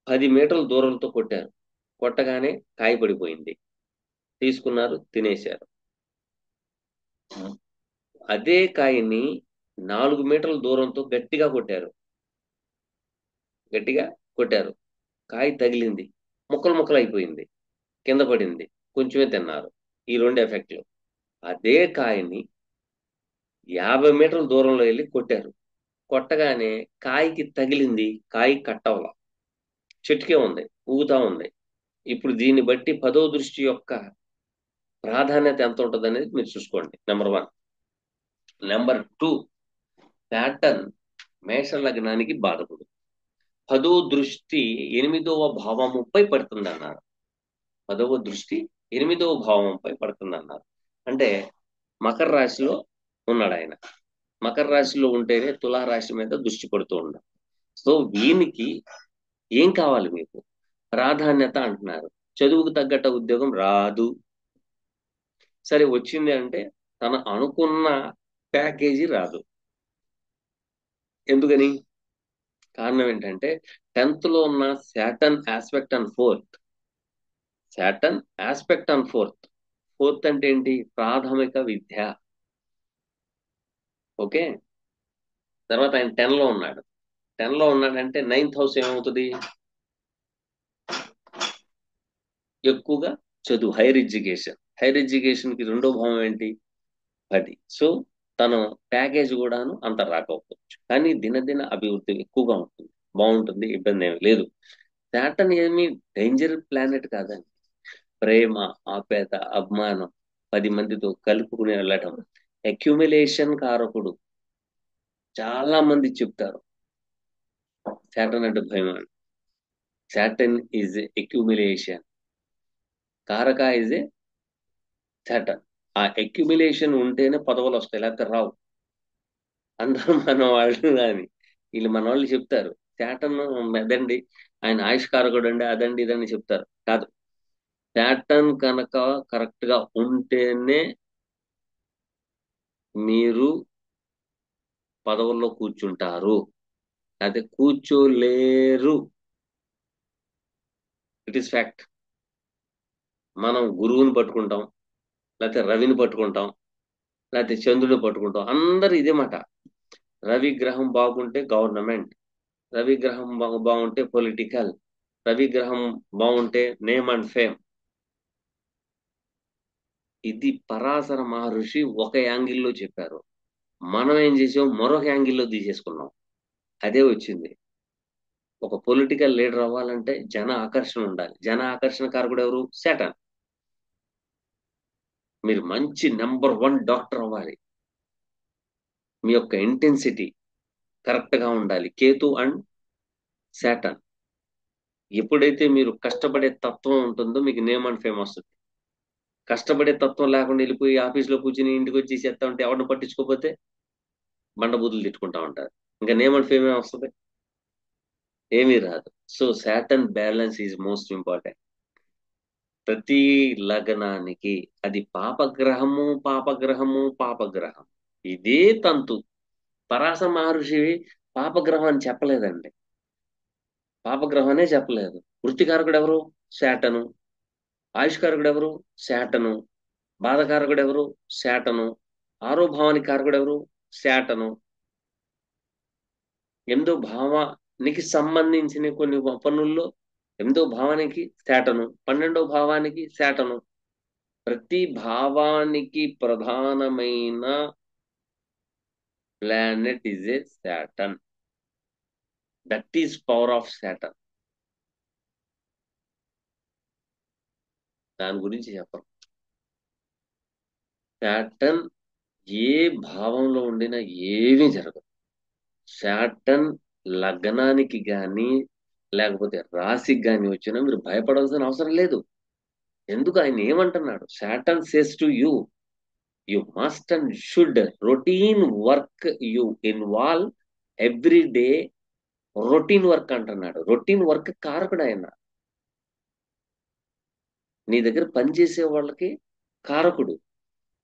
[SPEAKER 1] 10 మీటర్ల దూరంతో కొట్టారు, కొట్టగానే కాయ పడిపోయింది, తీసుకున్నారు, తినేశారు. అదే కాయని 4 మీటర్ల దూరంతో గట్టిగా కొట్టారు, గట్టిగా కొట్టారు, కాయ తగిలింది, ముక్కలు ముక్కలు అయిపోయింది, కింద పడింది, కొంచెమే తిన్నారు. ఈ రెండు ఎఫెక్ట్లు. అదే కాయని 50 మీటర్ల దూరంలో వెళ్ళి కొట్టారు, కొట్టగానే కాయకి తగిలింది, కాయ కట్టవల, చెట్టుకే ఉంది, ఊగుతా ఉంది. ఇప్పుడు దీన్ని బట్టి 10వ దృష్టి యొక్క ప్రాధాన్యత ఎంత ఉంటుంది అనేది మీరు చూసుకోండి. నెంబర్ 1. నెంబర్ 2, ప్యాటర్న్ మేష లగ్నానికి బాధకుడు. 10వ దృష్టి 8వ భావముపై పడుతుందన్నారు. 10వ దృష్టి 8వ భావంపై పడుతుందన్నారు. అంటే మకర రాశిలో ఉన్నాడు ఆయన. మకర రాశిలో ఉంటేనే తులారాశి మీద దృష్టి పడుతూ ఉన్నాడు. సో వీనికి ఏం కావాలి మీకు? ప్రాధాన్యత అంటున్నారు. చదువుకు తగ్గట్ట ఉద్యోగం రాదు. సరే వచ్చింది అంటే తన అనుకున్న ప్యాకేజీ రాదు. ఎందుకని? కారణం ఏంటంటే 10th లో ఉన్న Saturn aspect and fourth. Saturn aspect and fourth. Fourth అంటే ఏంటి? ప్రాథమిక విద్య. ఓకే. తర్వాత ఆయన 10 లో ఉన్నాడు. 10 లో ఉన్నాడంటే 9th హౌస్ ఏమవుతుంది? ఎక్కువగా చదువు, హైయర్ ఎడ్యుకేషన్. హైయర్ ఎడ్యుకేషన్ కి రెండో భావం ఏంటి? 10. సో తన ప్యాకేజ్ కూడాను అంత రాకపోవచ్చు, కానీ దినదిన అభివృద్ధి ఎక్కువగా ఉంటుంది, బాగుంటుంది, ఇబ్బంది ఏమి లేదు. సాటర్న్ ఏమి డేంజర్ ప్లానెట్ కాదండి. ప్రేమ, ఆప్యాయత, అభిమానం, 10 మందితో కలుపుకుని వెళ్ళటం, అక్యుమిలేషన్ కారకుడు. చాలా మంది చెప్తారు సాటర్న్ అంటే భయం అని. సాటర్న్ ఈజ్ అక్యుమిలేషన్, కారక ఈజ్ ఏ సాటర్న్. ఆ అక్యుమిలేషన్ ఉంటేనే పదవులు వస్తాయి, లేకపోతే రావు. అందరూ మన వాళ్ళు అని వీళ్ళు మన వాళ్ళు చెప్తారు. శాటర్న్ అదండి, ఆయన ఆయుష్కారకుడు అండి, అదండి ఇదని చెప్తారు. కాదు, శాటర్న్ కనుక కరెక్ట్ గా ఉంటేనే మీరు పదవుల్లో కూర్చుంటారు, అయితే కూర్చోలేరు. It is fact. మనం గురువుని పట్టుకుంటాం, లేకపోతే రవిని పట్టుకుంటాం, లేకపోతే చంద్రుడిని పట్టుకుంటాం, అందరు ఇదే మాట. రవి గ్రహం బాగుంటే గవర్నమెంట్, రవి గ్రహం బాగుంటే పొలిటికల్, రవి గ్రహం బాగుంటే నేమ్ అండ్ ఫేమ్. ఇది పరాశర మహర్షి ఒక యాంగిల్లో చెప్పారు, మనం ఏం చేసాం మరొక యాంగిల్లో తీసేసుకున్నాం. అదే వచ్చింది. ఒక పొలిటికల్ లీడర్ అవ్వాలంటే జన ఆకర్షణ ఉండాలి. జన ఆకర్షణ కారకుడు ఎవరు? శాటర్న్. మీరు మంచి నెంబర్ 1 డాక్టర్ అవ్వాలి, మీ యొక్క ఇంటెన్సిటీ కరెక్ట్ గా ఉండాలి. Ketu and Saturn. ఎప్పుడైతే మీరు కష్టపడే తత్వం ఉంటుందో మీకు నేమ్ అండ్ ఫేమ్ వస్తుంది. కష్టపడే తత్వం లేకుండా వెళ్ళిపోయి ఆఫీస్లో కూర్చుని ఇంటికి వచ్చి చేస్తా ఉంటే ఎవరిని పట్టించుకోకపోతే బండబూతులు తిట్టుకుంటా ఉంటారు. ఇంకా నేమ్ అండ్ ఫేమ్ వస్తుంది? ఏమీ రాదు. So Saturn balance is most important ప్రతి లగ్నానికి. అది పాపగ్రహము పాపగ్రహము పాపగ్రహం, ఇదే తంతు. పరాశ మహర్షి పాపగ్రహం అని చెప్పలేదండి, పాపగ్రహం అనే చెప్పలేదు. వృత్తికారకుడు ఎవరు? శాటను. ఆయుష్కారకుడు ఎవరు? శాటను. బాధకారకుడు ఎవరు? శాటను. ఆరో భావానికి కారకుడు ఎవరు? శాటను. 8వ భావానికి సంబంధించిన కొన్ని పనుల్లో 8వ భావానికి శాటను, 12వ భావానికి శాటను. ప్రతి భావానికి ప్రధానమైన planet is a Saturn. That is power of Saturn. దాని గురించి చెప్పరు. శాటర్న్ ఏ భావంలో ఉండినా ఏమీ జరగదు. శాటర్న్ లగ్నానికి గాని లేకపోతే రాశికి గాని వచ్చినా మీరు భయపడాల్సిన అవసరం లేదు. ఎందుకు ఆయన ఏమంటున్నాడు? Saturn says to you, you must and should routine work you involve every day. Routine work అంటున్నాడు. రొటీన్ వర్క్ కారకుడు ఆయన. నీ దగ్గర పనిచేసే వాళ్ళకి కారకుడు,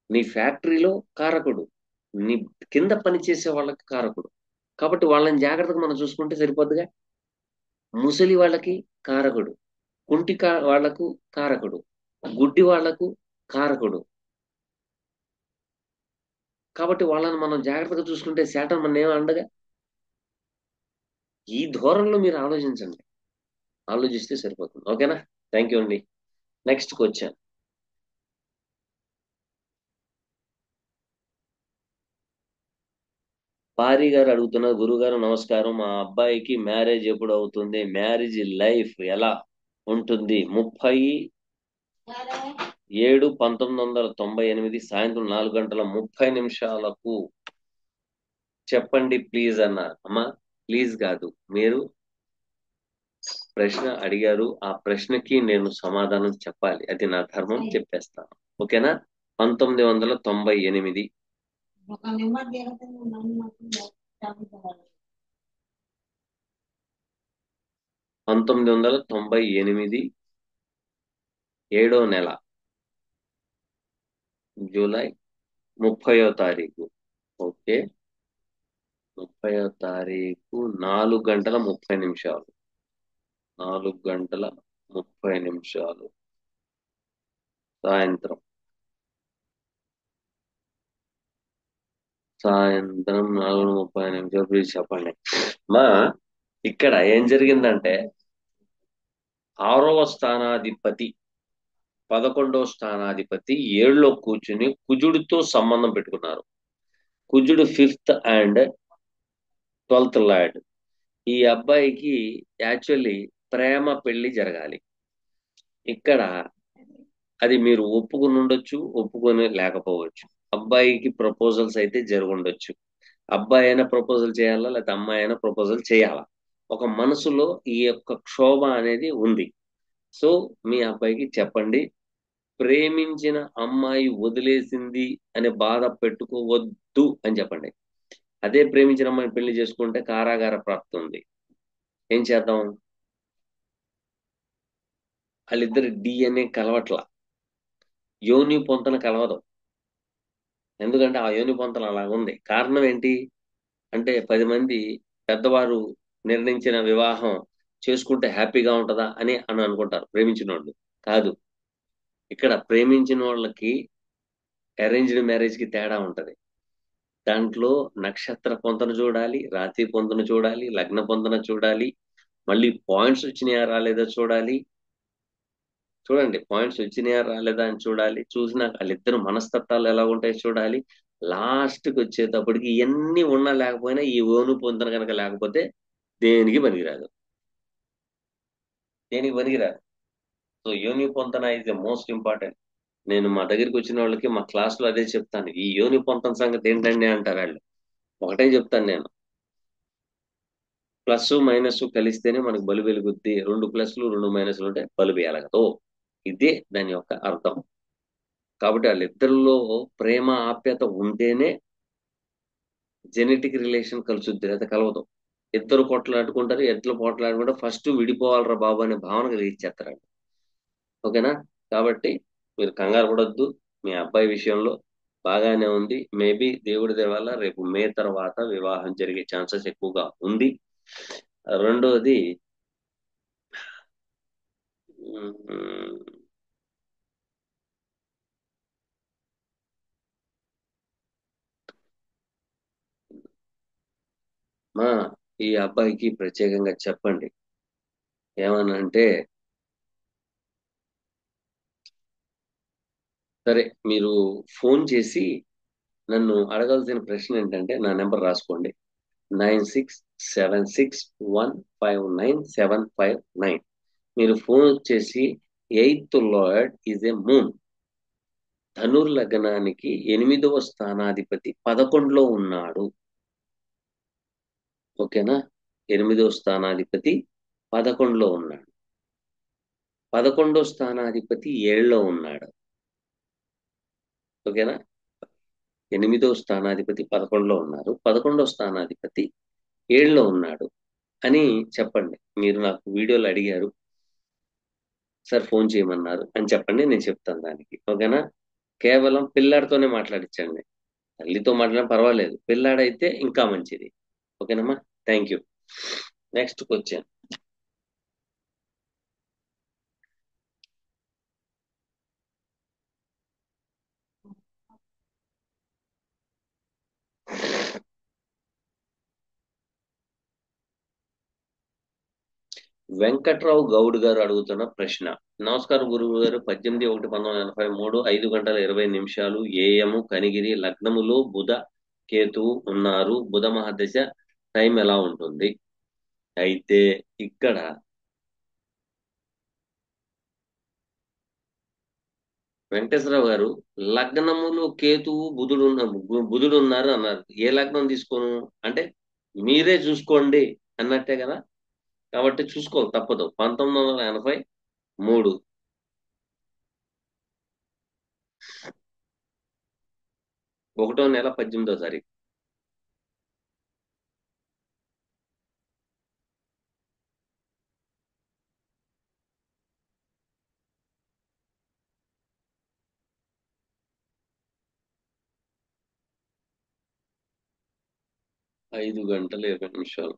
[SPEAKER 1] నీ ఫ్యాక్టరీలో కారకుడు, నీ కింద పనిచేసే వాళ్ళకి కారకుడు. కాబట్టి వాళ్ళని జాగ్రత్తగా మనం చూసుకుంటే సరిపోద్దిగా. ముసలి వాళ్ళకి కారకుడు, వాళ్లకు కారకుడు, గుడ్డి వాళ్లకు కారకుడు. కాబట్టి వాళ్ళని మనం జాగ్రత్తగా చూసుకుంటే శాటర్న్ మన ఏమో అండగా. ఈ ధోరణిలో మీరు ఆలోచించండి. ఆలోచిస్తే సరిపోతుంది. ఓకేనా? థ్యాంక్ యూ అండి. Next question. పారి గారు అడుగుతున్నారు, గురుగారు నమస్కారం, మా అబ్బాయికి మ్యారేజ్ ఎప్పుడు అవుతుంది? మ్యారేజ్ లైఫ్ ఎలా ఉంటుంది? 37/1998 సాయంత్రం 4:30 చెప్పండి ప్లీజ్ అన్నారు. అమ్మా ప్లీజ్ కాదు, మీరు ప్రశ్న అడిగారు, ఆ ప్రశ్నకి నేను సమాధానం చెప్పాలి. అది నా ధర్మం, చెప్పేస్తాను. ఓకేనా? 1998 1998 7వ నెల జూలై 30వ తారీఖు. ఓకే, 30వ తారీఖు 4:30 4:30 సాయంత్రం 4:30 ప్లీజ్ చెప్పండి. మా ఇక్కడ ఏం జరిగిందంటే 6వ స్థానాధిపతి 11వ స్థానాధిపతి 7లో కూర్చుని కుజుడితో సంబంధం పెట్టుకున్నారు. కుజుడు 5th అండ్ 12th లార్డ్. ఈ అబ్బాయికి యాక్చువల్లీ ప్రేమ పెళ్లి జరగాలి. ఇక్కడ అది మీరు ఒప్పుకుని ఉండొచ్చు, ఒప్పుకొని లేకపోవచ్చు. అబ్బాయికి ప్రపోజల్స్ అయితే జరుగుండొచ్చు. అబ్బాయి అయినా ప్రపోజల్ చేయాలా, లేకపోతే అమ్మాయి అయినా ప్రపోజల్ చేయాలా? ఒక మనసులో ఈ యొక్క క్షోభ అనేది ఉంది. సో మీ అబ్బాయికి చెప్పండి, ప్రేమించిన అమ్మాయి వదిలేసింది అనే బాధ పెట్టుకోవద్దు అని చెప్పండి. అదే ప్రేమించిన అమ్మాయిని పెళ్లి చేసుకుంటే కారాగార ప్రాప్తి ఉంది. ఏం చేద్దాం? వాళ్ళిద్దరు డిఎన్ఏ కలవట్ల, యోని పొంతన కలవదు. ఎందుకంటే ఆ యోని పొంతన అలా ఉంది. కారణం ఏంటి అంటే 10 మంది పెద్దవారు నిర్ణయించిన వివాహం చేసుకుంటే హ్యాపీగా ఉంటుందా అని అనుకుంటారు ప్రేమించిన వాళ్ళు. కాదు, ఇక్కడ ప్రేమించిన వాళ్ళకి అరేంజ్డ్ మ్యారేజ్ కి తేడా ఉంటది. దాంట్లో నక్షత్ర పొంతన చూడాలి, రాశి పొంతన చూడాలి, లగ్న పొంతన చూడాలి, మళ్ళీ పాయింట్స్ వచ్చినాయా రాలేదా చూడాలి. చూడండి, పాయింట్స్ వచ్చినాయా రాలేదా అని చూడాలి. చూసినాక వాళ్ళిద్దరు మనస్తత్వాలు ఎలా ఉంటాయో చూడాలి. లాస్ట్కి వచ్చేటప్పటికి ఇవన్నీ ఉన్నా లేకపోయినా ఈ ఓను పొందన కనుక లేకపోతే దేనికి పనికిరాదు. దేనికి పనికిరాదు. సో యోని పొంతన ఇస్ ద మోస్ట్ ఇంపార్టెంట్. నేను మా దగ్గరికి వచ్చిన వాళ్ళకి మా క్లాస్ లో అదే చెప్తాను. ఈ యోని పొంతన సంగతి ఏంటండి అంటారు వాళ్ళు. ఒకటే చెప్తాను నేను, ప్లస్ మైనస్ కలిస్తేనే మనకు బల్బు వెలుగుద్ది. 2 ప్లస్లు 2 మైనస్లు ఉంటే బల్బు వెలగదు. ఇదే దాని యొక్క అర్థం. కాబట్టి వాళ్ళిద్దరిలో ప్రేమ ఆప్యాయత ఉంటేనే జెనెటిక్ రిలేషన్ కలుసుద్ది, లేదా కలవదు. ఇద్దరు పొట్లాడుకుంటారు, ఎడ్లు పొట్లాడుకుంటే ఫస్ట్ విడిపోవాలరా బాబు అనే భావన కలిగించేస్తారండి. ఓకేనా? కాబట్టి మీరు కంగారు పడొద్దు. మీ అబ్బాయి విషయంలో బాగానే ఉంది. మేబీ దేవుడి దయ వల్ల రేపు మే తర్వాత వివాహం జరిగే ఛాన్సెస్ ఎక్కువగా ఉంది. రెండోది, ఉమ్, మా ఈ అబ్బాయికి ప్రత్యేకంగా చెప్పండి. ఏమనంటే, సరే మీరు ఫోన్ చేసి నన్ను అడగాల్సిన ప్రశ్న ఏంటంటే, నా నెంబర్ రాసుకోండి, 9676159759. మీరు ఫోన్ వచ్చేసి 8th lord is a moon. ధనుర్లగ్నానికి 8వ స్థానాధిపతి 11లో ఉన్నాడు. ఓకేనా? 8వ స్థానాధిపతి 11లో ఉన్నాడు. 11వ స్థానాధిపతి 7లో ఉన్నాడు. ఓకేనా? 8వ స్థానాధిపతి 11లో ఉన్నారు. 11వ స్థానాధిపతి 7లో ఉన్నాడు అని చెప్పండి. మీరు నాకు వీడియోలో అడిగారు, సార్ ఫోన్ చేయమన్నారు అని చెప్పండి, నేను చెప్తాను దానికి. ఓకేనా? కేవలం పిల్లాడితోనే మాట్లాడించండి. తల్లితో మాట్లాడినా పర్వాలేదు, పిల్లాడైతే ఇంకా మంచిది. ఓకేనమ్మా? Thank you. Next question. Venkatrao Goud గారు అడుగుతున్న ప్రశ్న. నమస్కారం గురువు గారు. 18/1/1983 5:20 AM కనిగిరి లగ్నములో బుధ కేతువు ఉన్నారు. బుధ మహాదశ టైం ఎలా ఉంటుంది? అయితే ఇక్కడ వెంకటేశ్వరరావు గారు, లగ్నములో కేతువు బుధుడు ఉన్నారు అన్నారు. ఏ లగ్నం తీసుకోను అంటే మీరే చూసుకోండి అన్నట్టే కదా. కాబట్టి చూసుకోవాలి, తప్పదు. 1983 1వ నెల 18వ తారీఖు. 5:20.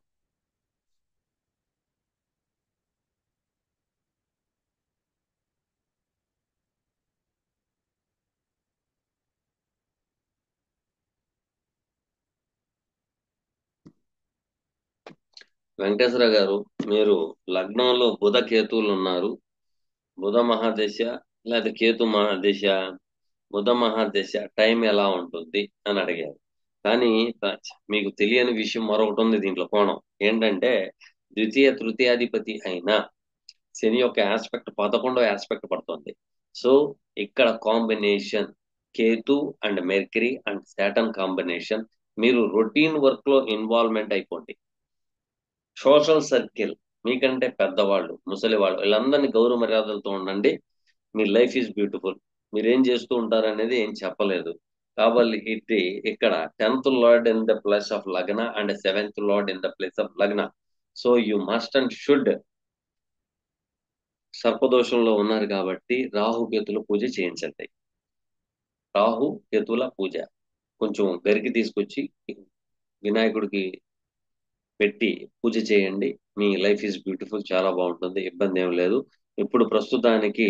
[SPEAKER 1] వెంకటేశ్వర గారు, మీరు లగ్నంలో బుధ కేతువులు ఉన్నారు. బుధ మహాదశ లేదా కేతు మహాదశ, బుధ మహాదశ టైం ఎలా ఉంటుంది అని అడిగారు. కానీ మీకు తెలియని విషయం మరొకటి ఉంది దీంట్లో. కోణం ఏంటంటే, ద్వితీయ తృతీయాధిపతి అయిన శని యొక్క ఆస్పెక్ట్ 11వ ఆస్పెక్ట్ పడుతుంది. సో ఇక్కడ combination Ketu and mercury and Saturn combination. మీరు రొటీన్ వర్క్ లో ఇన్వాల్వ్మెంట్ అయిపోండి. సోషల్ సర్కిల్, మీకంటే పెద్దవాళ్ళు, ముసలి వాళ్ళు, వీళ్ళందరినీ గౌరవ మర్యాదలతో ఉండండి. మీ లైఫ్ ఈజ్ బ్యూటిఫుల్. మీరు ఏం చేస్తూ ఉంటారు అనేది ఏం చెప్పలేదు. కాబట్టి ఇక్కడ 10th lord in the place of lagna and 7th lord in the place of lagna. So you must and should సర్పదోషంలో ఉన్నారు కాబట్టి రాహుకేతుల పూజ చేయించండి. రాహు కేతుల పూజ కొంచెం గరికి తీసుకొచ్చి వినాయకుడికి పెట్టి పూజ చేయండి. మీ లైఫ్ ఈజ్ బ్యూటిఫుల్, చాలా బాగుంటుంది, ఇబ్బంది ఏం లేదు. ఇప్పుడు ప్రస్తుతానికి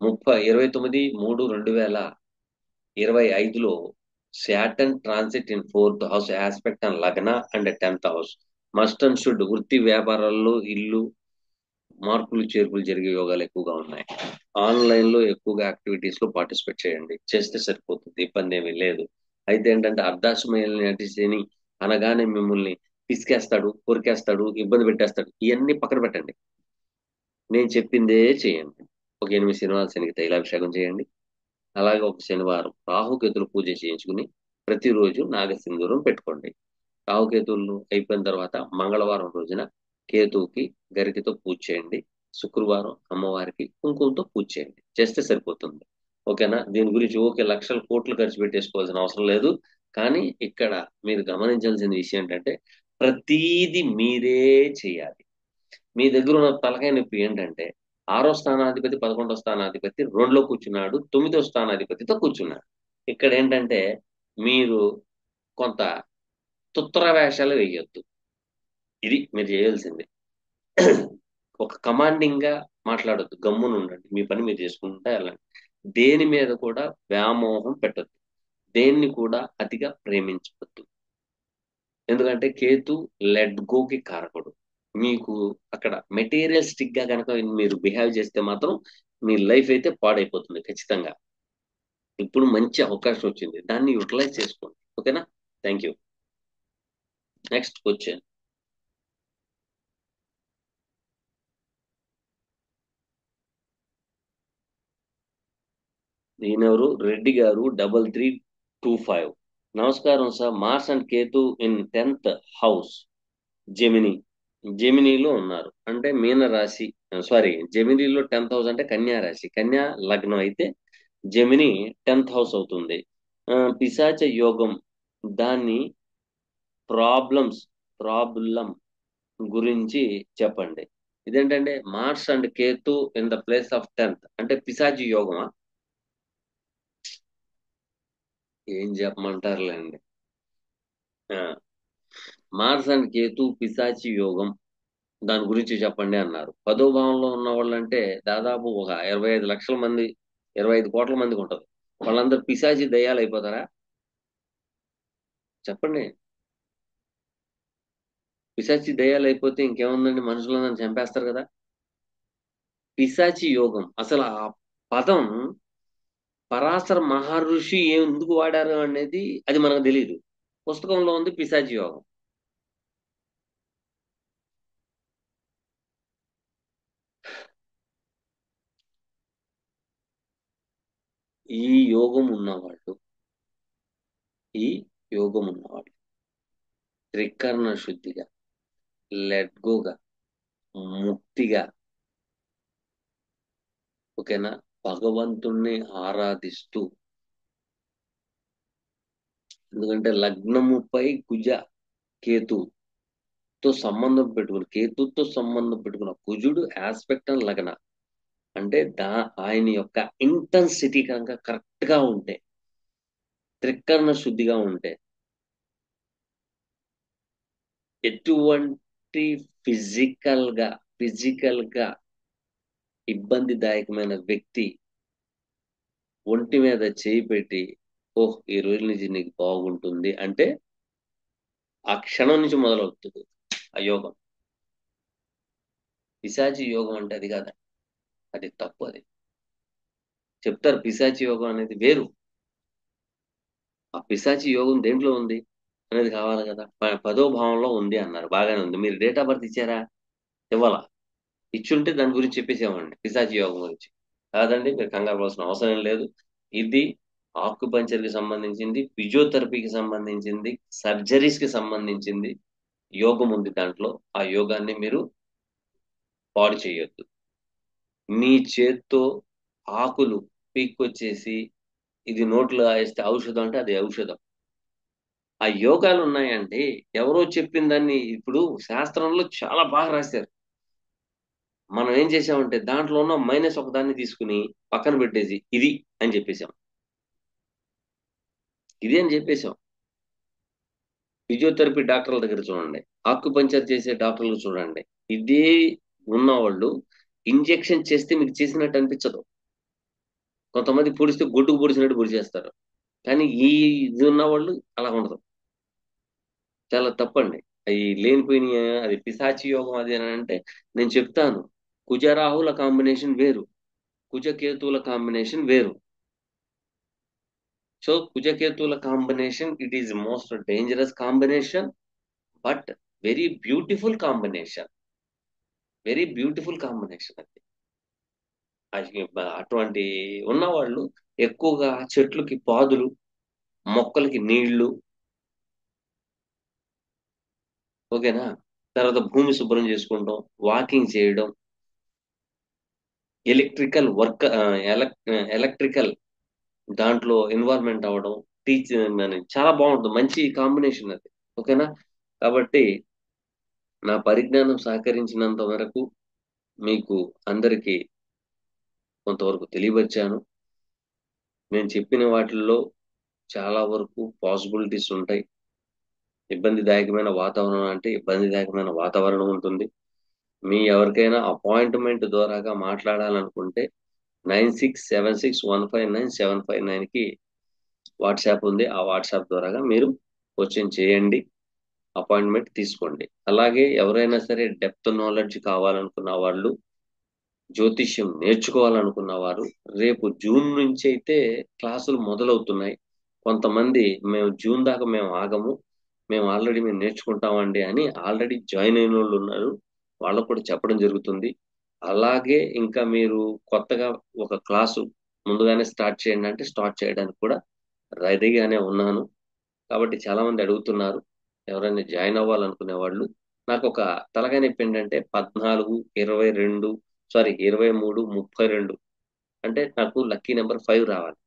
[SPEAKER 1] 29/3/2025లో Saturn transit in 4th house aspect and lagna and 10th house. Must and should వృత్తి వ్యాపారాల్లో ఇల్లు మార్పులు చేర్పులు జరిగే యోగాలు ఎక్కువగా ఉన్నాయి. ఆన్లైన్ లో ఎక్కువగా యాక్టివిటీస్ లో పార్టిసిపేట్ చేయండి, చేస్తే సరిపోతుంది, ఇబ్బంది ఏమీ లేదు. అయితే ఏంటంటే అర్ధాశ్రమం శని అనగానే మిమ్మల్ని పిసికేస్తాడు, కొరికేస్తాడు, ఇబ్బంది పెట్టేస్తాడు. ఇవన్నీ పక్కన పెట్టండి, నేను చెప్పిందే చేయండి. ఒక 8 శనివారాలు శనికి తైలాభిషేకం చేయండి. అలాగే ఒక శనివారం రాహుకేతులు పూజ చేయించుకుని ప్రతిరోజు నాగసింధూరం పెట్టుకోండి. రాహుకేతువులు అయిపోయిన తర్వాత మంగళవారం రోజున కేతువుకి గరికతో పూజ చేయండి. శుక్రవారం అమ్మవారికి కుంకుమతో పూజ చేయండి, చేస్తే సరిపోతుంది. ఓకేనా? దీని గురించి ఓకే లక్షల కోట్లు ఖర్చు పెట్టేసుకోవాల్సిన అవసరం లేదు. కానీ ఇక్కడ మీరు గమనించాల్సిన విషయం ఏంటంటే, ప్రతీది మీరే చేయాలి. మీ దగ్గర ఉన్న తలకాయ నొప్పి ఏంటంటే, 6వ స్థానాధిపతి 11వ స్థానాధిపతి 2లో కూర్చున్నాడు, 9వ స్థానాధిపతితో కూర్చున్నాడు. ఇక్కడ ఏంటంటే మీరు కొంత తుత్తర వేషాలు వేయొద్దు. ఇది మీరు చేయాల్సింది. ఒక కమాండింగ్ గా మాట్లాడొద్దు, గమ్మున ఉండండి, మీ పని మీరు చేసుకుంటా వెళ్ళండి. దేని మీద కూడా వ్యామోహం పెట్టద్దు, దేన్ని కూడా అతిగా ప్రేమించవద్దు. ఎందుకంటే కేతు లెట్ గోకి కారకుడు. మీకు అక్కడ మెటీరియలిస్టిక్ గా కనుక మీరు బిహేవ్ చేస్తే మాత్రం మీ లైఫ్ అయితే పాడైపోతుంది ఖచ్చితంగా. ఇప్పుడు మంచి అవకాశం వచ్చింది, దాన్ని యూటిలైజ్ చేసుకోండి. ఓకేనా? Thank you. Next question. ఈయనెవరు? రెడ్డి గారు 3325. నమస్కారం sir. Mars and Ketu in 10th house Gemini. జెమినిలో ఉన్నారు అంటే మీన రాశి. సారీ, జెమినిలో 10th హౌస్ అంటే కన్యా రాశి, కన్యా లగ్నం అయితే జెమిని 10th హౌస్ అవుతుంది. పిశాచ యోగం, దాన్ని ప్రాబ్లం గురించి చెప్పండి. ఇదేంటంటే Mars and Ketu in the place of 10th అంటే పిశాచి యోగమా? ఏం చెప్పమంటారులేండి. ఆ, మార్స్ అండ్ కేతు పిశాచి యోగం, దాని గురించి చెప్పండి అన్నారు. 10వ భావంలో ఉన్న వాళ్ళంటే దాదాపు ఒక 25 లక్షల మంది, 25 కోట్ల మందికి ఉంటుంది. వాళ్ళందరూ పిశాచి దయ్యాలు అయిపోతారా? చెప్పండి. పిశాచి దయ్యాలు అయిపోతే ఇంకేముందండి, మనుషులందరిని చంపేస్తారు కదా. పిశాచి యోగం అసలు ఆ పదం పరాశర మహర్షి ఎందుకు వాడారు అనేది అది మనకు తెలియదు. పుస్తకంలో ఉంది పిశాచి యోగం. ఈ యోగం ఉన్నవాళ్ళు ఈ యోగం ఉన్నవాళ్ళు త్రికరణ శుద్ధిగా, లెట్ గోగా, ముక్తిగా, ఓకేనా, భగవంతుణ్ణి ఆరాధిస్తూ, ఎందుకంటే లగ్నముపై కుజ కేతుతో సంబంధం పెట్టుకుని, కేతుతో సంబంధం పెట్టుకున్న కుజుడు ఆస్పెక్ట్ అని లగ్న అంటే ఆయన యొక్క ఇంటెన్సిటీ కనుక కరెక్ట్ గా ఉంటే, త్రికరణ శుద్ధిగా ఉంటే, ఎటువంటి ఫిజికల్ గా ఫిజికల్ గా ఇబ్బందిదాయకమైన వ్యక్తి ఒంటి మీద చేయి పెట్టి, ఓహ్ ఈ రోజు నుంచి నీకు బాగుంటుంది అంటే ఆ క్షణం నుంచి మొదలవుతుంది ఆ యోగం. పిశాచి యోగం అంటే అది కాదు, అది తప్పు. అది చెప్తారు పిశాచి యోగం అనేది వేరు. ఆ పిశాచి యోగం దేంట్లో ఉంది అనేది కావాలి కదా. 10వ భావంలో ఉంది అన్నారు, బాగానే ఉంది. మీరు డేట్ ఆఫ్ బర్త్ ఇచ్చారా? ఇవ్వాలా? ఇచ్చుంటే దాని గురించి చెప్పేసేవాడిని, పిశాచి యోగం గురించి. కాదండి, మీరు కంగారు పడాల్సిన అవసరం ఏం లేదు. ఇది ఆక్యుపంచర్ కి సంబంధించింది, ఫిజియోథెరపీకి సంబంధించింది, సర్జరీస్ కి సంబంధించింది యోగం ఉంది దాంట్లో. ఆ యోగాన్ని మీరు పాడు చేయొద్దు. మీ చేత్తో ఆకులు పీక్కొచ్చేసి ఇది నోట్లో వేస్తే ఔషధం అంటే అది ఔషధం. ఆ యోగాలు ఉన్నాయండి, ఎవరో చెప్పిన దాన్ని ఇప్పుడు శాస్త్రంలో చాలా బాగా రాశారు. మనం ఏం చేసామంటే దాంట్లో ఉన్న మైనస్ ఒక దాన్ని తీసుకుని పక్కన పెట్టేసి ఇది అని చెప్పేసాం. ఇది అని చెప్పేసాం. ఫిజియోథెరపీ డాక్టర్ల దగ్గర చూడండి, ఆక్యుపంచర్ చేసే డాక్టర్లు చూడండి, ఇదే ఉన్నవాళ్ళు ఇంజెక్షన్ చేస్తే మీకు చేసినట్టు అనిపించదు. కొంతమంది పొడిస్తే గొడ్డుకు పొడిచినట్టు పొడి చేస్తారు. కానీ ఈ ఇది ఉన్న వాళ్ళు అలా ఉండదు. చాలా తప్పండి. అవి లేనిపోయిన, అది పిశాచి యోగం అది అని అంటే నేను చెప్తాను. కుజరాహుల కాంబినేషన్ వేరు, కుజకేతువుల కాంబినేషన్ వేరు. సో కుజకేతువుల combination it is most dangerous combination, but very beautiful combination. Very beautiful combination అది. అటువంటి ఉన్నవాళ్ళు ఎక్కువగా చెట్లకి పాదులు, మొక్కలకి నీళ్లు, ఓకేనా, తర్వాత భూమి శుభ్రం చేసుకుంటాం, వాకింగ్ చేయడం, ఎలక్ట్రికల్ వర్క్, ఎలక్ట్రికల్ దాంట్లో ఇన్వాల్వ్మెంట్ అవ్వడం, టీచ్ అని చాలా బాగుంటుంది. మంచి కాంబినేషన్ అది, ఓకేనా. కాబట్టి నా పరిజ్ఞానం సహకరించినంత వరకు మీకు అందరికీ కొంతవరకు తెలియవచ్చాను. నేను చెప్పిన వాటిల్లో చాలా వరకు పాసిబిలిటీస్ ఉంటాయి. ఇబ్బందిదాయకమైన వాతావరణం అంటే ఇబ్బందిదాయకమైన వాతావరణం ఉంటుంది. మీ ఎవరికైనా అపాయింట్మెంట్ ద్వారాగా మాట్లాడాలనుకుంటే 9676159759కి వాట్సాప్ ఉంది. ఆ వాట్సాప్ ద్వారాగా మీరు క్వశ్చన్ చేయండి, అపాయింట్మెంట్ తీసుకోండి. అలాగే ఎవరైనా సరే డెప్త్ నాలెడ్జ్ కావాలనుకున్న వాళ్ళు, జ్యోతిష్యం నేర్చుకోవాలనుకున్న వారు, రేపు జూన్ నుంచి అయితే క్లాసులు మొదలవుతున్నాయి. కొంతమంది మేము జూన్ దాకా మేము ఆగము, మేము నేర్చుకుంటామండి అని ఆల్రెడీ జాయిన్ అయిన వాళ్ళు ఉన్నారు. వాళ్ళకు కూడా చెప్పడం జరుగుతుంది. అలాగే ఇంకా మీరు కొత్తగా ఒక క్లాసు ముందుగానే స్టార్ట్ చేయండి అంటే స్టార్ట్ చేయడానికి కూడా రెడీగానే ఉన్నాను. కాబట్టి చాలా మంది అడుగుతున్నారు ఎవరైనా జాయిన్ అవ్వాలనుకునే వాళ్ళు. నాకు ఒక తలకాయ నొప్పి ఏంటంటే 14, 22, సారీ 23, 32 అంటే నాకు లక్కీ నెంబర్ 5 రావాలి.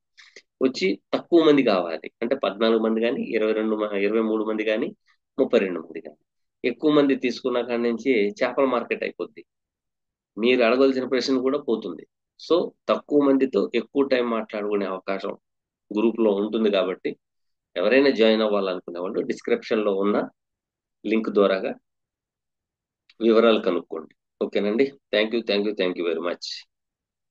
[SPEAKER 1] వచ్చి తక్కువ మంది కావాలి. అంటే 14 మంది కానీ 22 23 మంది కానీ 32 మంది కానీ. ఎక్కువ మంది తీసుకున్న కాడి నుంచి చేపల మార్కెట్ అయిపోద్ది. మీరు అడగాల్సిన ప్రశ్న కూడా పోతుంది. సో తక్కువ మందితో ఎక్కువ టైం మాట్లాడుకునే అవకాశం గ్రూప్ లో ఉంటుంది కాబట్టి ఎవరైనా జాయిన్ అవ్వాలనుకునే వాళ్ళు డిస్క్రిప్షన్ లో ఉన్న లింక్ ద్వారాగా వివరాలు కనుక్కోండి. ఓకేనండి. Thank you very much.